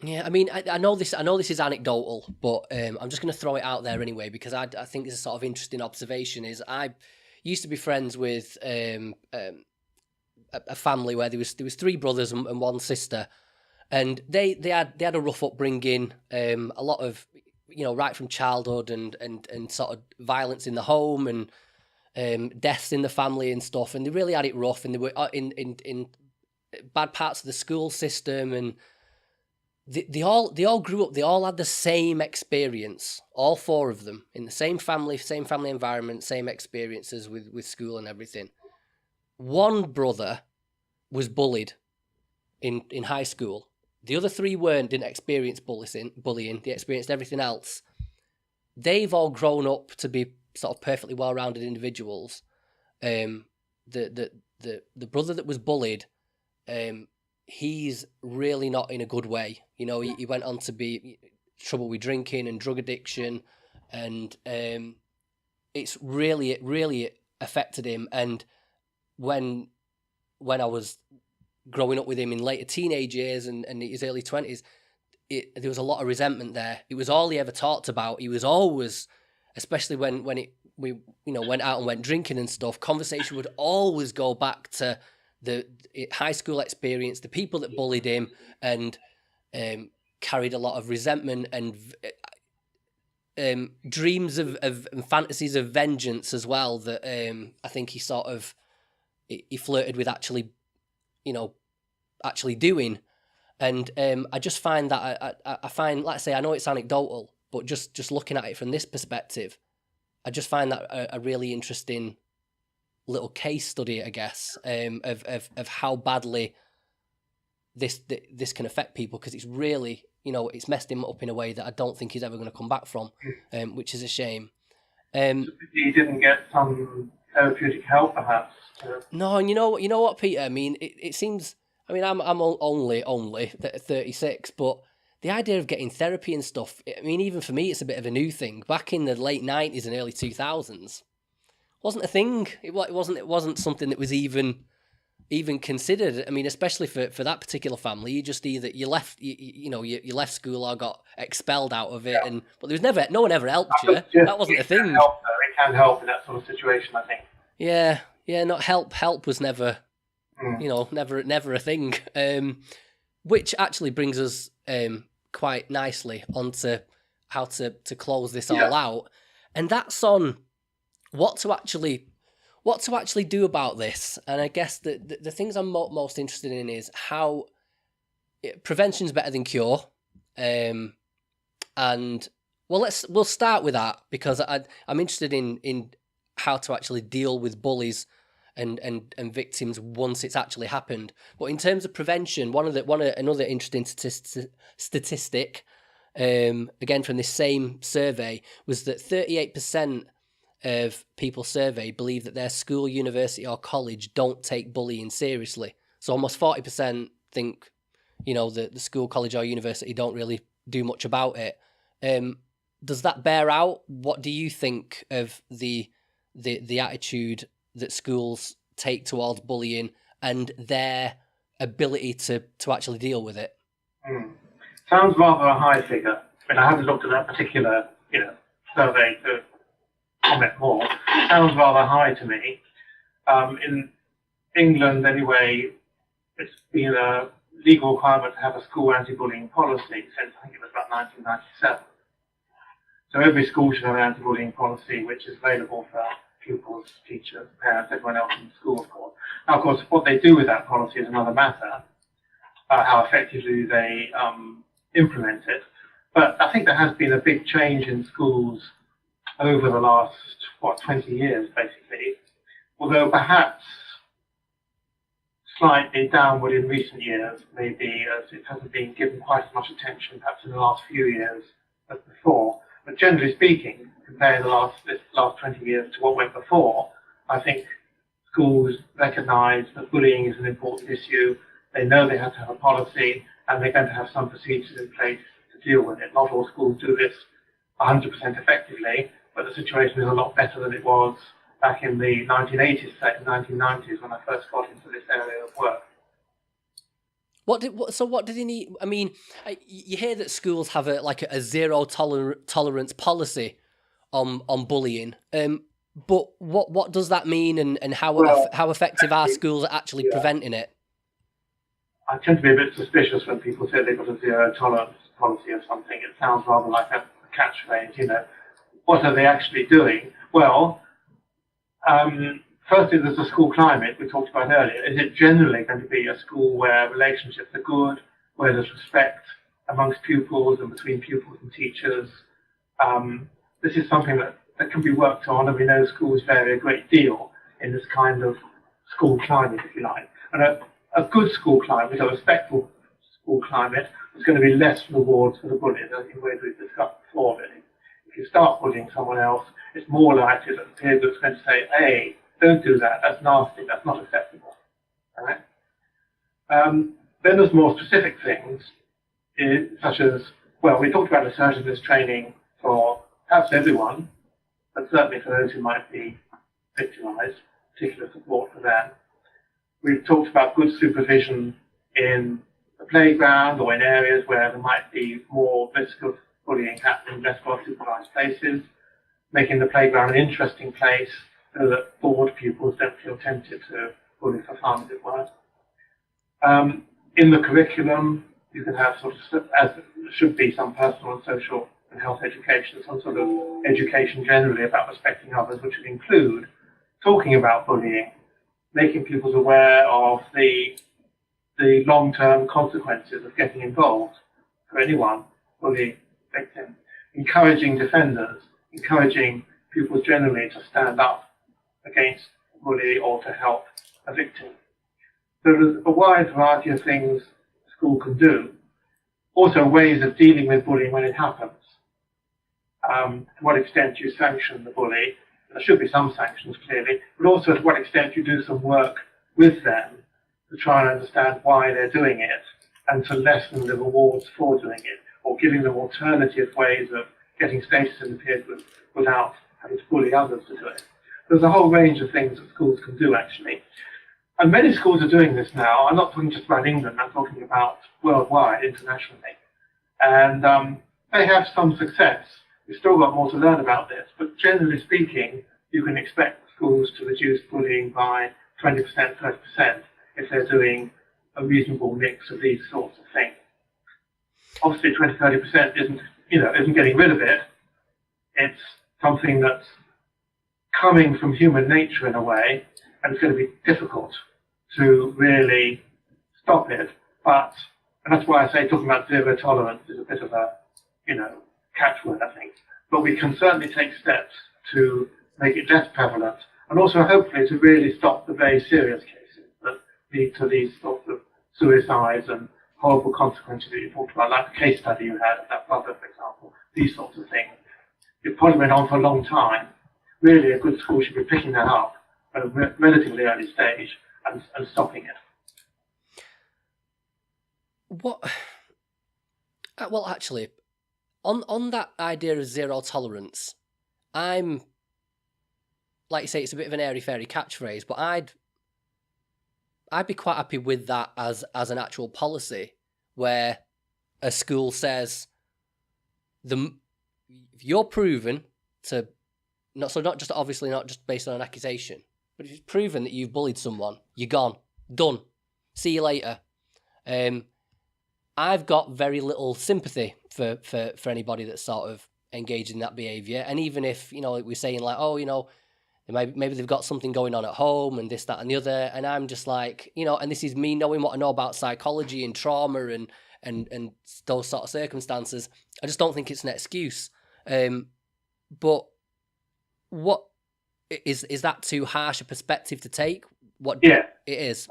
Yeah, I mean, I know this is anecdotal, but I'm just going to throw it out there anyway, because I think it's a sort of interesting observation. Is I used to be friends with a family where there was three brothers and one sister, and they had a rough upbringing, a lot of right from childhood and sort of violence in the home and deaths in the family and stuff, and they really had it rough, and they were in bad parts of the school system, and they all grew up. They all had the same experience, all four of them, in the same family environment, same experiences with school and everything. One brother was bullied in high school. The other three didn't experience bullying. They experienced everything else. They've all grown up to be sort of perfectly well-rounded individuals. The the brother that was bullied, he's really not in a good way. You know, he went on to be trouble with drinking and drug addiction, and it really affected him. And when I was growing up with him in later teenage years and his early 20s, there was a lot of resentment there. It was all he ever talked about. He was always, especially when we went out and went drinking and stuff, conversation would always go back to the high school experience, the people that bullied him, and carried a lot of resentment and dreams of and fantasies of vengeance as well, that I think he flirted with actually doing. And I just find that I find, like I say, I know it's anecdotal, but just looking at it from this perspective, I just find that a really interesting little case study, I guess, of how badly this can affect people, because it's really, it's messed him up in a way that I don't think he's ever going to come back from, which is a shame. He didn't get some therapeutic help, perhaps. No, and you know what, Peter? I mean, it seems. I mean, I'm only 36, but the idea of getting therapy and stuff, I mean, even for me, it's a bit of a new thing. Back in the late 90s and early 2000s, wasn't a thing. It wasn't something that was even considered. I mean, especially for that particular family, you just either you left school or got expelled out of it, but there was no one ever helped you. That wasn't a thing. It can help in that sort of situation, I think. Yeah, not help. Help was never. Never a thing. Which actually brings us quite nicely onto how to close this all out, and that's on what to actually do about this. And I guess the things I'm most interested in is how prevention's better than cure. And we'll start with that, because I'm interested in how to actually deal with bullies and victims once it's actually happened. But in terms of prevention, another interesting statistic, again from this same survey, was that 38% of people surveyed believe that their school, university, or college don't take bullying seriously. So almost 40% think, the school, college, or university don't really do much about it. Does that bear out? What do you think of the attitude that schools take towards bullying and their ability to actually deal with it? Sounds rather a high figure. I mean, I haven't looked at that particular, survey to comment more. Sounds rather high to me. In England, anyway, it's been a legal requirement to have a school anti-bullying policy since I think it was about 1997. So every school should have an anti-bullying policy, which is available for pupils, teachers, parents, everyone else in the school, of course. Now, of course, what they do with that policy is another matter, how effectively they implement it. But I think there has been a big change in schools over the last, 20 years, basically, although perhaps slightly downward in recent years, maybe, as it hasn't been given quite as much attention, perhaps in the last few years as before. But generally speaking, comparing this last 20 years to what went before, I think schools recognise that bullying is an important issue. They know they have to have a policy, and they're going to have some procedures in place to deal with it. Not all schools do this 100% effectively, but the situation is a lot better than it was back in the 1980s, 1990s, when I first got into this area of work. What did he need? I mean, you hear that schools have a zero tolerance policy on bullying. But what does that mean, and how effective are schools at actually preventing it? I tend to be a bit suspicious when people say they've got a zero tolerance policy or something. It sounds rather like a catchphrase. What are they actually doing? Well, firstly, there's the school climate we talked about earlier. Is it generally going to be a school where relationships are good, where there's respect amongst pupils and between pupils and teachers? This is something that can be worked on, and we know schools vary a great deal in this kind of school climate, if you like. And a good school climate, a respectful school climate, is going to be less rewards for the bullies, in ways we've discussed before, really. If you start bullying someone else, it's more likely that the peer group's going to say, hey, don't do that, that's nasty, that's not acceptable. right? Then there's more specific things, such as, well, we talked about assertiveness training for perhaps everyone, but certainly for those who might be victimized, particular support for them. We've talked about good supervision in the playground or in areas where there might be more risk of bullying happening, less well-supervised places, making the playground an interesting place so that bored pupils don't feel tempted to bully for fun, as it were. In the curriculum, you can have sort of, as should be, some personal and social and health education, some sort of education generally about respecting others, which would include talking about bullying, making pupils aware of the long-term consequences of getting involved for anyone bullying victim, encouraging defenders, encouraging pupils generally to stand up against a bully or to help a victim. So there's a wide variety of things school can do. Also ways of dealing with bullying when it happens. To what extent you sanction the bully. There should be some sanctions, clearly, but also to what extent you do some work with them to try and understand why they're doing it and to lessen the rewards for doing it, or giving them alternative ways of getting status in the peer group without having to bully others to do it. There's a whole range of things that schools can do, actually. And many schools are doing this now. I'm not talking just about England, I'm talking about worldwide, internationally. And they have some success. We've still got more to learn about this, but generally speaking, you can expect schools to reduce bullying by 20%, 30% if they're doing a reasonable mix of these sorts of things. Obviously, 20, 30% isn't getting rid of it. It's something that's coming from human nature in a way, and it's going to be difficult to really stop it. And that's why I say talking about zero tolerance is a bit of a, catchword, I think. But we can certainly take steps to make it less prevalent, and also hopefully to really stop the very serious cases that lead to these sorts of suicides and horrible consequences that you talked about, like the case study you had of that brother, for example, these sorts of things. It probably went on for a long time. Really, a good school should be picking that up at a relatively early stage and stopping it. What? Well, actually, on that idea of zero tolerance, I'm, like you say, it's a bit of an airy-fairy catchphrase, but I'd be quite happy with that as an actual policy, where a school says if you're proven to not just obviously not just based on an accusation, but if it's proven that you've bullied someone, you're gone, done, see you later. I've got very little sympathy for anybody that's sort of engaged in that behaviour, and even if like we're saying like, oh, maybe they've got something going on at home and this, that, and the other, and I'm just like, and this is me knowing what I know about psychology and trauma and those sort of circumstances. I just don't think it's an excuse. But what is that too harsh a perspective to take? What Yeah. it is.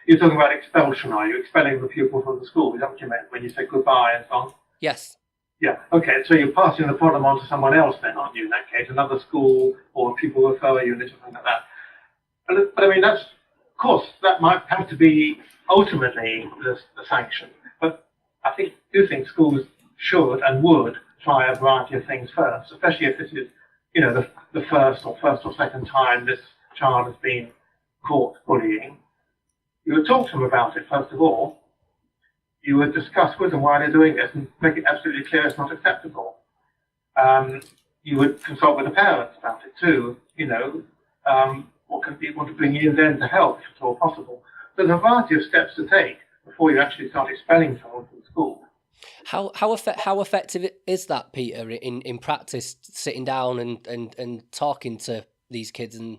You're talking about expulsion, are you? Expelling the pupil from the school. Is that what you meant when you said goodbye and so on? Yes. Yeah, okay, so you're passing the problem on to someone else then, aren't you, in that case? Another school or a pupil referral unit or something like that. But I mean, of course, that might have to be ultimately the sanction. But I do think schools should and would try a variety of things first, especially if this is, the first or second time this child has been caught bullying. You would talk to them about it, first of all. You would discuss with them why they're doing this and make it absolutely clear it's not acceptable. You would consult with the parents about it too, what can people want to bring in then to help, if at all possible. There's a variety of steps to take before you actually start expelling someone from school. How effective is that, Peter, in practice, sitting down and talking to these kids? And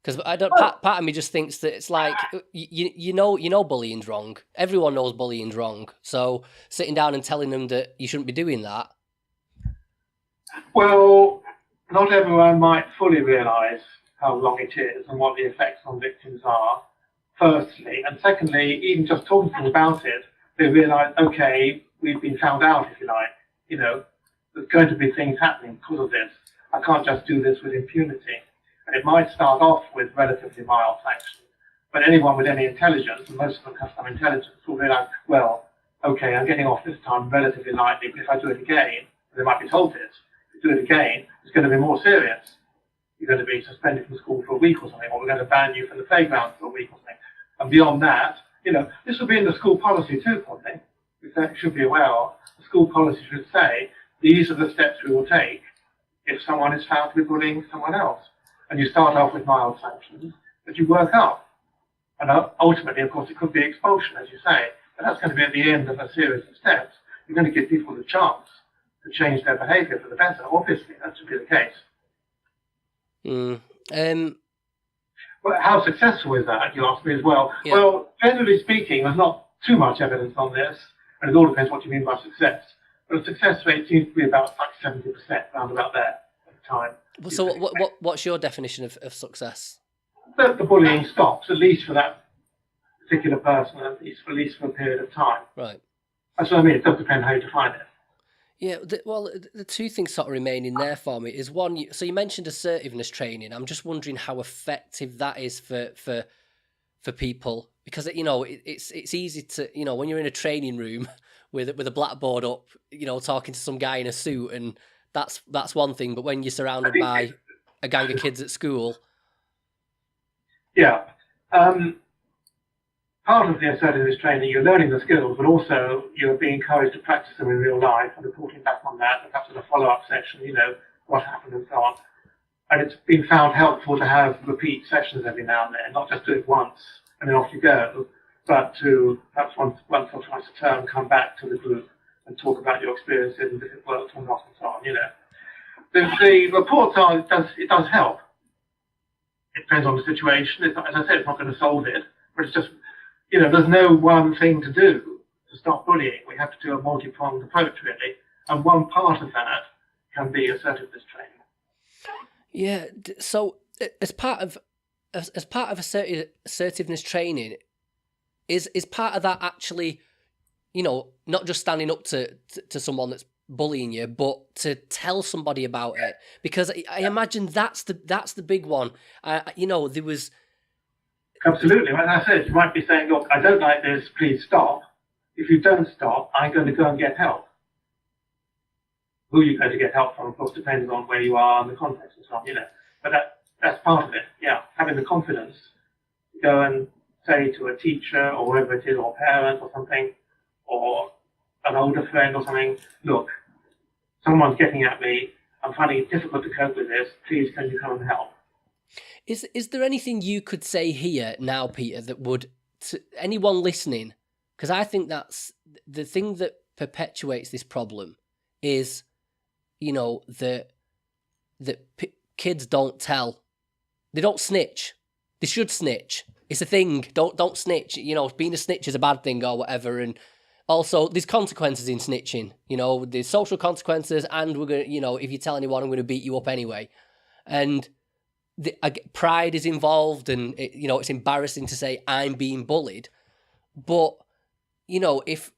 because part of me just thinks that it's like you know bullying's wrong. Everyone knows bullying's wrong. So sitting down and telling them that you shouldn't be doing that. Well, not everyone might fully realise how wrong it is and what the effects on victims are, firstly. And secondly, even just talking to them about it, they realise, okay, we've been found out, if you like. There's going to be things happening because of this. I can't just do this with impunity. And it might start off with relatively mild sanctions, But anyone with any intelligence, and most of them have some intelligence, will realize, well, okay, I'm getting off this time relatively lightly, but if I do it again, they might be told this. If you do it again, it's going to be more serious. You're going to be suspended from school for a week or something, or we're going to ban you from the playground for a week or something. And beyond that, this will be in the school policy too, probably. You should be aware of. The school policy should say, these are the steps we will take if someone is found to be bullying someone else. And you start off with mild sanctions, but you work up. And ultimately, of course, it could be expulsion, as you say, but that's going to be at the end of a series of steps. You're going to give people the chance to change their behaviour for the better. Obviously, that should be the case. Well, how successful is that, you ask me as well? Yeah. Well, generally speaking, there's not too much evidence on this, and it all depends what you mean by success. But the success rate seems to be about like 70%, around about there at the time. So what's your definition of success? That the bullying stops, at least for that particular person, at least for a period of time. Right. That's what I mean. It does depend how you define it. Yeah, the two things sort of remain in there for me is one. So you mentioned assertiveness training. I'm just wondering how effective that is for people, because it's easy to when you're in a training room with a blackboard up, talking to some guy in a suit, and that's one thing. But when you're surrounded by a gang of kids at school, yeah. Part of the assertiveness training, you're learning the skills, but also you're being encouraged to practice them in real life and reporting back on that, and perhaps in a follow-up section, what happened and so on. And it's been found helpful to have repeat sessions every now and then, not just do it once and then off you go, but to perhaps once or twice a term come back to the group and talk about your experiences and if it worked or not and so on. The reports it does help. It depends on the situation. As I said, it's not going to solve it, but it's just, there's no one thing to do to stop bullying. We have to do a multi-pronged approach, really. And one part of that can be assertiveness training. Yeah. So as part of assertiveness training, is part of that actually, not just standing up to someone that's bullying you, but to tell somebody about it? Because I imagine that's the big one. There was. Absolutely. When I said, you might be saying, look, I don't like this, please stop. If you don't stop, I'm going to go and get help. Who you're going to get help from, of course, depends on where you are and the context and so on, But that's part of it, yeah. Having the confidence to go and say to a teacher or whoever it is, or a parent or something, or an older friend or something, look, someone's getting at me, I'm finding it difficult to cope with this, please can you come and help? Is there anything you could say here now, Peter, that would, to anyone listening, because I think that's the thing that perpetuates this problem is, that kids don't tell. They don't snitch. They should snitch. It's a thing. Don't snitch. Being a snitch is a bad thing or whatever. And also, there's consequences in snitching. There's social consequences, and we're going to, if you tell anyone, I'm going to beat you up anyway. And pride is involved, and it's embarrassing to say I'm being bullied. But if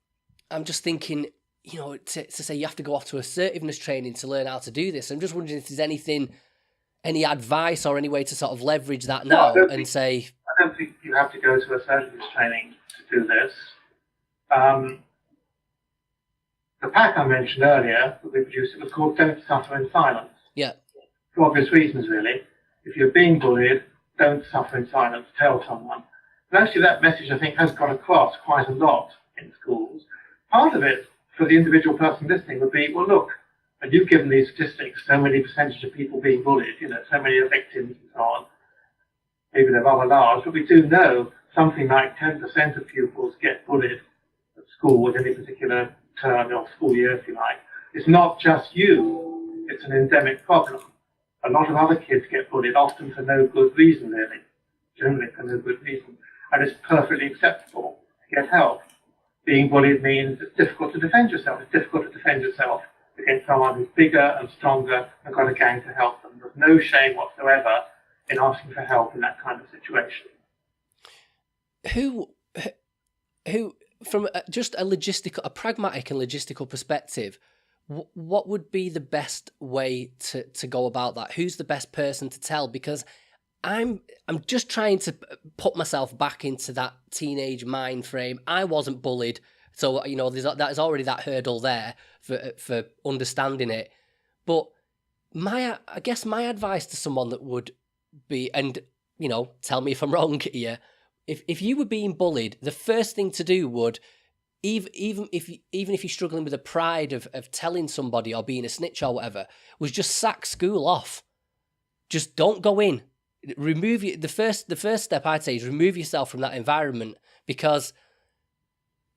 I'm just thinking, to say you have to go off to assertiveness training to learn how to do this, I'm just wondering if there's any advice or any way to sort of leverage that now and say. I don't think you have to go to assertiveness training to do this. The pack I mentioned earlier that we produced, it was called Don't Suffer in Silence. Yeah. For obvious reasons, really. If you're being bullied, don't suffer in silence, tell someone. And actually that message, I think, has got across quite a lot in schools. Part of it, for the individual person listening, would be, well, look, and you've given these statistics, so many percentage of people being bullied, so many victims and so on. Maybe they're rather large, but we do know something like 10% of pupils get bullied at school in any particular term or school year, if you like. It's not just you, it's an endemic problem. A lot of other kids get bullied, often for no good reason, really. Generally for no good reason. And it's perfectly acceptable to get help. Being bullied means it's difficult to defend yourself. It's difficult to defend yourself against someone who's bigger and stronger and got a gang to help them. There's no shame whatsoever in asking for help in that kind of situation. Who from just a pragmatic and logistical perspective, what would be the best way to go about that? Who's the best person to tell? Because I'm just trying to put myself back into that teenage mind frame. I wasn't bullied, so there's already that hurdle there for understanding it. But I guess my advice to someone that would be, and tell me if I'm wrong here, if you were being bullied, the first thing to do would, even if you're struggling with the pride of telling somebody or being a snitch or whatever, was just sack school off. Just don't go in. The first step I'd say is remove yourself from that environment, because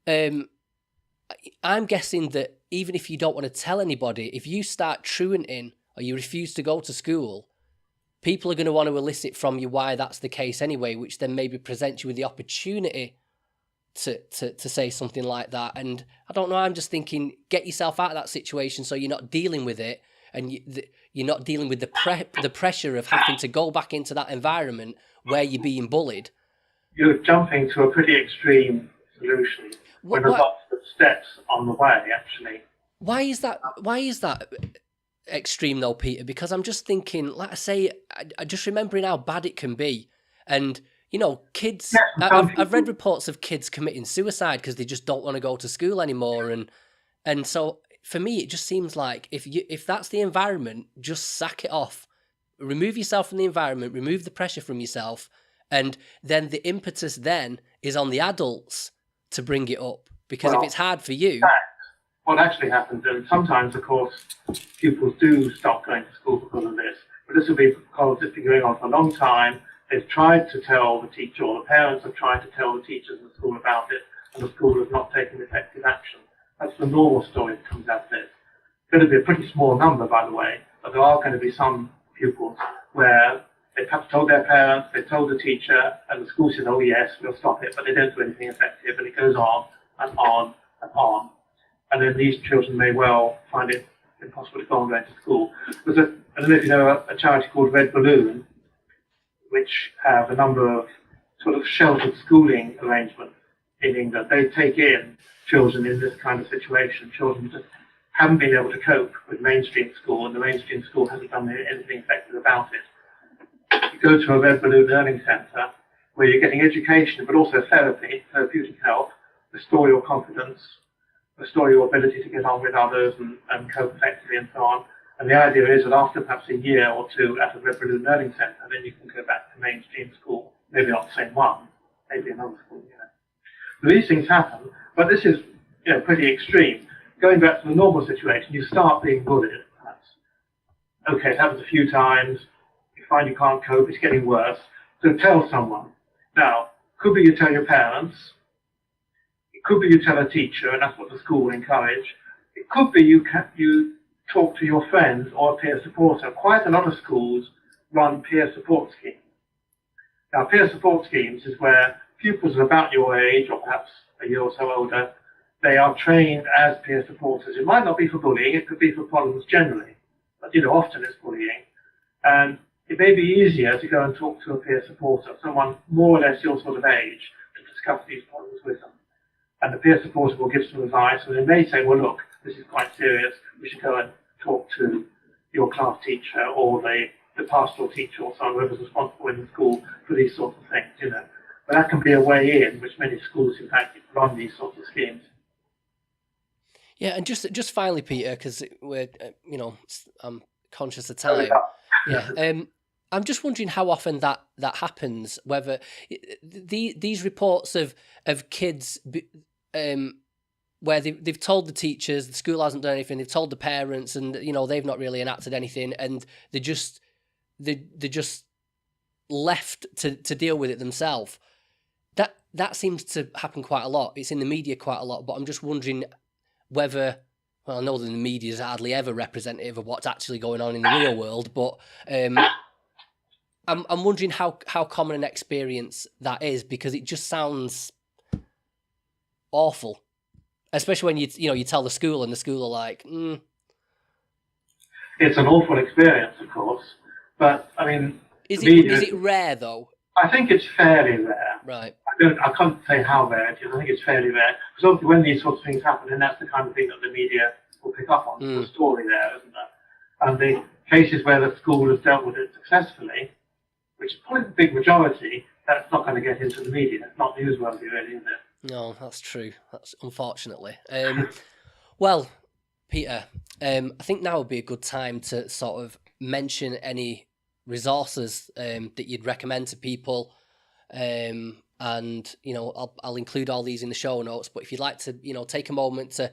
I'm guessing that even if you don't want to tell anybody, if you start truanting or you refuse to go to school, people are going to want to elicit from you why that's the case anyway, which then maybe presents you with the opportunity to say something like that. And I don't know, I'm just thinking, get yourself out of that situation so you're not dealing with it, and you're not dealing with the pressure of having to go back into that environment where you're being bullied. You're jumping to a pretty extreme solution with lots of steps on the way, actually. Why is that extreme though, Peter? Because I'm just thinking, like I say, I just remembering how bad it can be. And, kids, I've read reports of kids committing suicide because they just don't want to go to school anymore. And so for me, it just seems like if that's the environment, just sack it off. Remove yourself from the environment, remove the pressure from yourself, and then the impetus then is on the adults to bring it up. Because if it's hard for you... What actually happens, and sometimes, of course, pupils do stop going to school because of this, but this will be because it's been going on for a long time. They've tried to tell the teacher, or the parents have tried to tell the teachers in the school about it, and the school has not taken effective action. That's the normal story that comes out of this. It's going to be a pretty small number, by the way, but there are going to be some pupils where they perhaps told their parents, they told the teacher, and the school says, oh yes, we'll stop it, but they don't do anything effective, and it goes on and on and on. And then these children may well find it impossible to go on going to school. I don't know if you know a charity called Red Balloon, which have a number of sort of sheltered schooling arrangements in England. They take in children in this kind of situation, children who just haven't been able to cope with mainstream school, and the mainstream school hasn't done anything effective about it. You go to a Red Balloon Learning Centre where you're getting education, but also therapy, therapeutic help, restore your confidence, restore your ability to get on with others and cope effectively and so on. And the idea is that after perhaps a year or two at a Red Balloon Learning Centre, then you can go back to mainstream school, maybe not the same one, maybe another school. So these things happen, but this is pretty extreme. Going back to the normal situation, you start being bullied, perhaps. Okay, it happens a few times, you find you can't cope, it's getting worse, so tell someone. Now, could be you tell your parents, it could be you tell a teacher, and that's what the school will encourage. It could be you talk to your friends or a peer supporter. Quite a lot of schools run peer support schemes. Now, peer support schemes is where pupils are about your age, or perhaps a year or so older, they are trained as peer supporters. It might not be for bullying, it could be for problems generally, but often it's bullying. And it may be easier to go and talk to a peer supporter, someone more or less your sort of age, to discuss these problems with them. And the peer supporter will give some advice, and they may say, well, look, this is quite serious, we should go and talk to your class teacher or the pastoral teacher or someone whoever's responsible in the school for these sorts of things, But that can be a way in, which many schools, in fact, run these sorts of schemes. Yeah, and just finally, Peter, because we're, I'm conscious of time. Yeah, I'm just wondering how often that happens. Whether these reports of kids, where they've told the teachers, the school hasn't done anything, they've told the parents, and they've not really enacted anything, and they're just left to deal with it themselves. That seems to happen quite a lot. It's in the media quite a lot, but I'm just wondering whether, well, I know that the media is hardly ever representative of what's actually going on in the real world, but I'm wondering how common an experience that is, because it just sounds awful, especially when you tell the school and the school are like, It's an awful experience, of course, but I mean, is it rare though? I think it's fairly rare. Right. I can't say how rare it is. I think it's fairly rare. Because obviously when these sorts of things happen, then that's the kind of thing that the media will pick up on. There's a story there, isn't there? And the cases where the school has dealt with it successfully, which which is probably the big majority, that's not going to get into the media. It's not newsworthy, really, is it? No, that's true. That's unfortunately. Well, Peter, I think now would be a good time to sort of mention any resources that you'd recommend to people. And I'll include all these in the show notes. But if you'd like to, take a moment to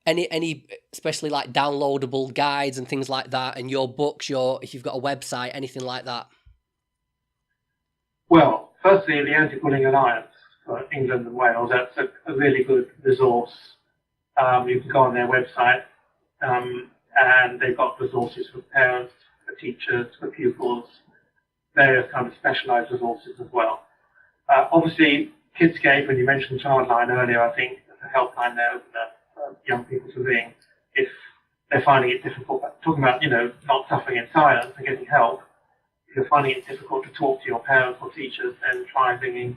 any especially like downloadable guides and things like that, and your books, if you've got a website, anything like that. Well, firstly, the Anti-Bullying Alliance for England and Wales, that's a really good resource. You can go on their website, and they've got resources for parents, for teachers, for pupils, various kind of specialised resources as well. Obviously, Kidscape, when you mentioned Childline earlier, I think there's a helpline there that young people to ring if they're finding it difficult. Talking about, not suffering in silence and getting help. If you're finding it difficult to talk to your parents or teachers, then try ringing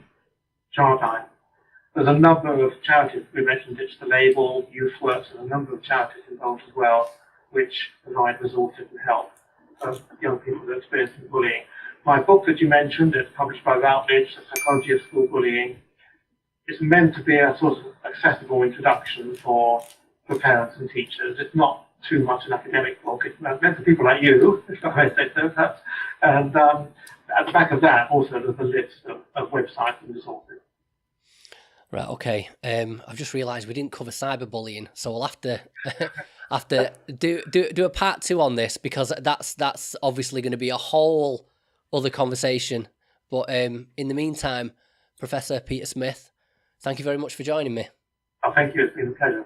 Childline. There's a number of charities, we mentioned Digital Label, YouthWorks, and a number of charities involved as well, which provide resources and help for young people who are experiencing bullying. My book that you mentioned, it's published by Routledge, The Psychology of School Bullying. It's meant to be a sort of accessible introduction for parents and teachers. It's not too much an academic book. It's meant for people like you, if I may say so. And at the back of that, also, there's a list of websites and resources. Right, okay. I've just realised we didn't cover cyberbullying, so we'll have to do a part 2 on this, because that's obviously going to be a whole other conversation. But in the meantime, Professor Peter Smith, thank you very much for joining me. Oh, thank you. It's been a pleasure.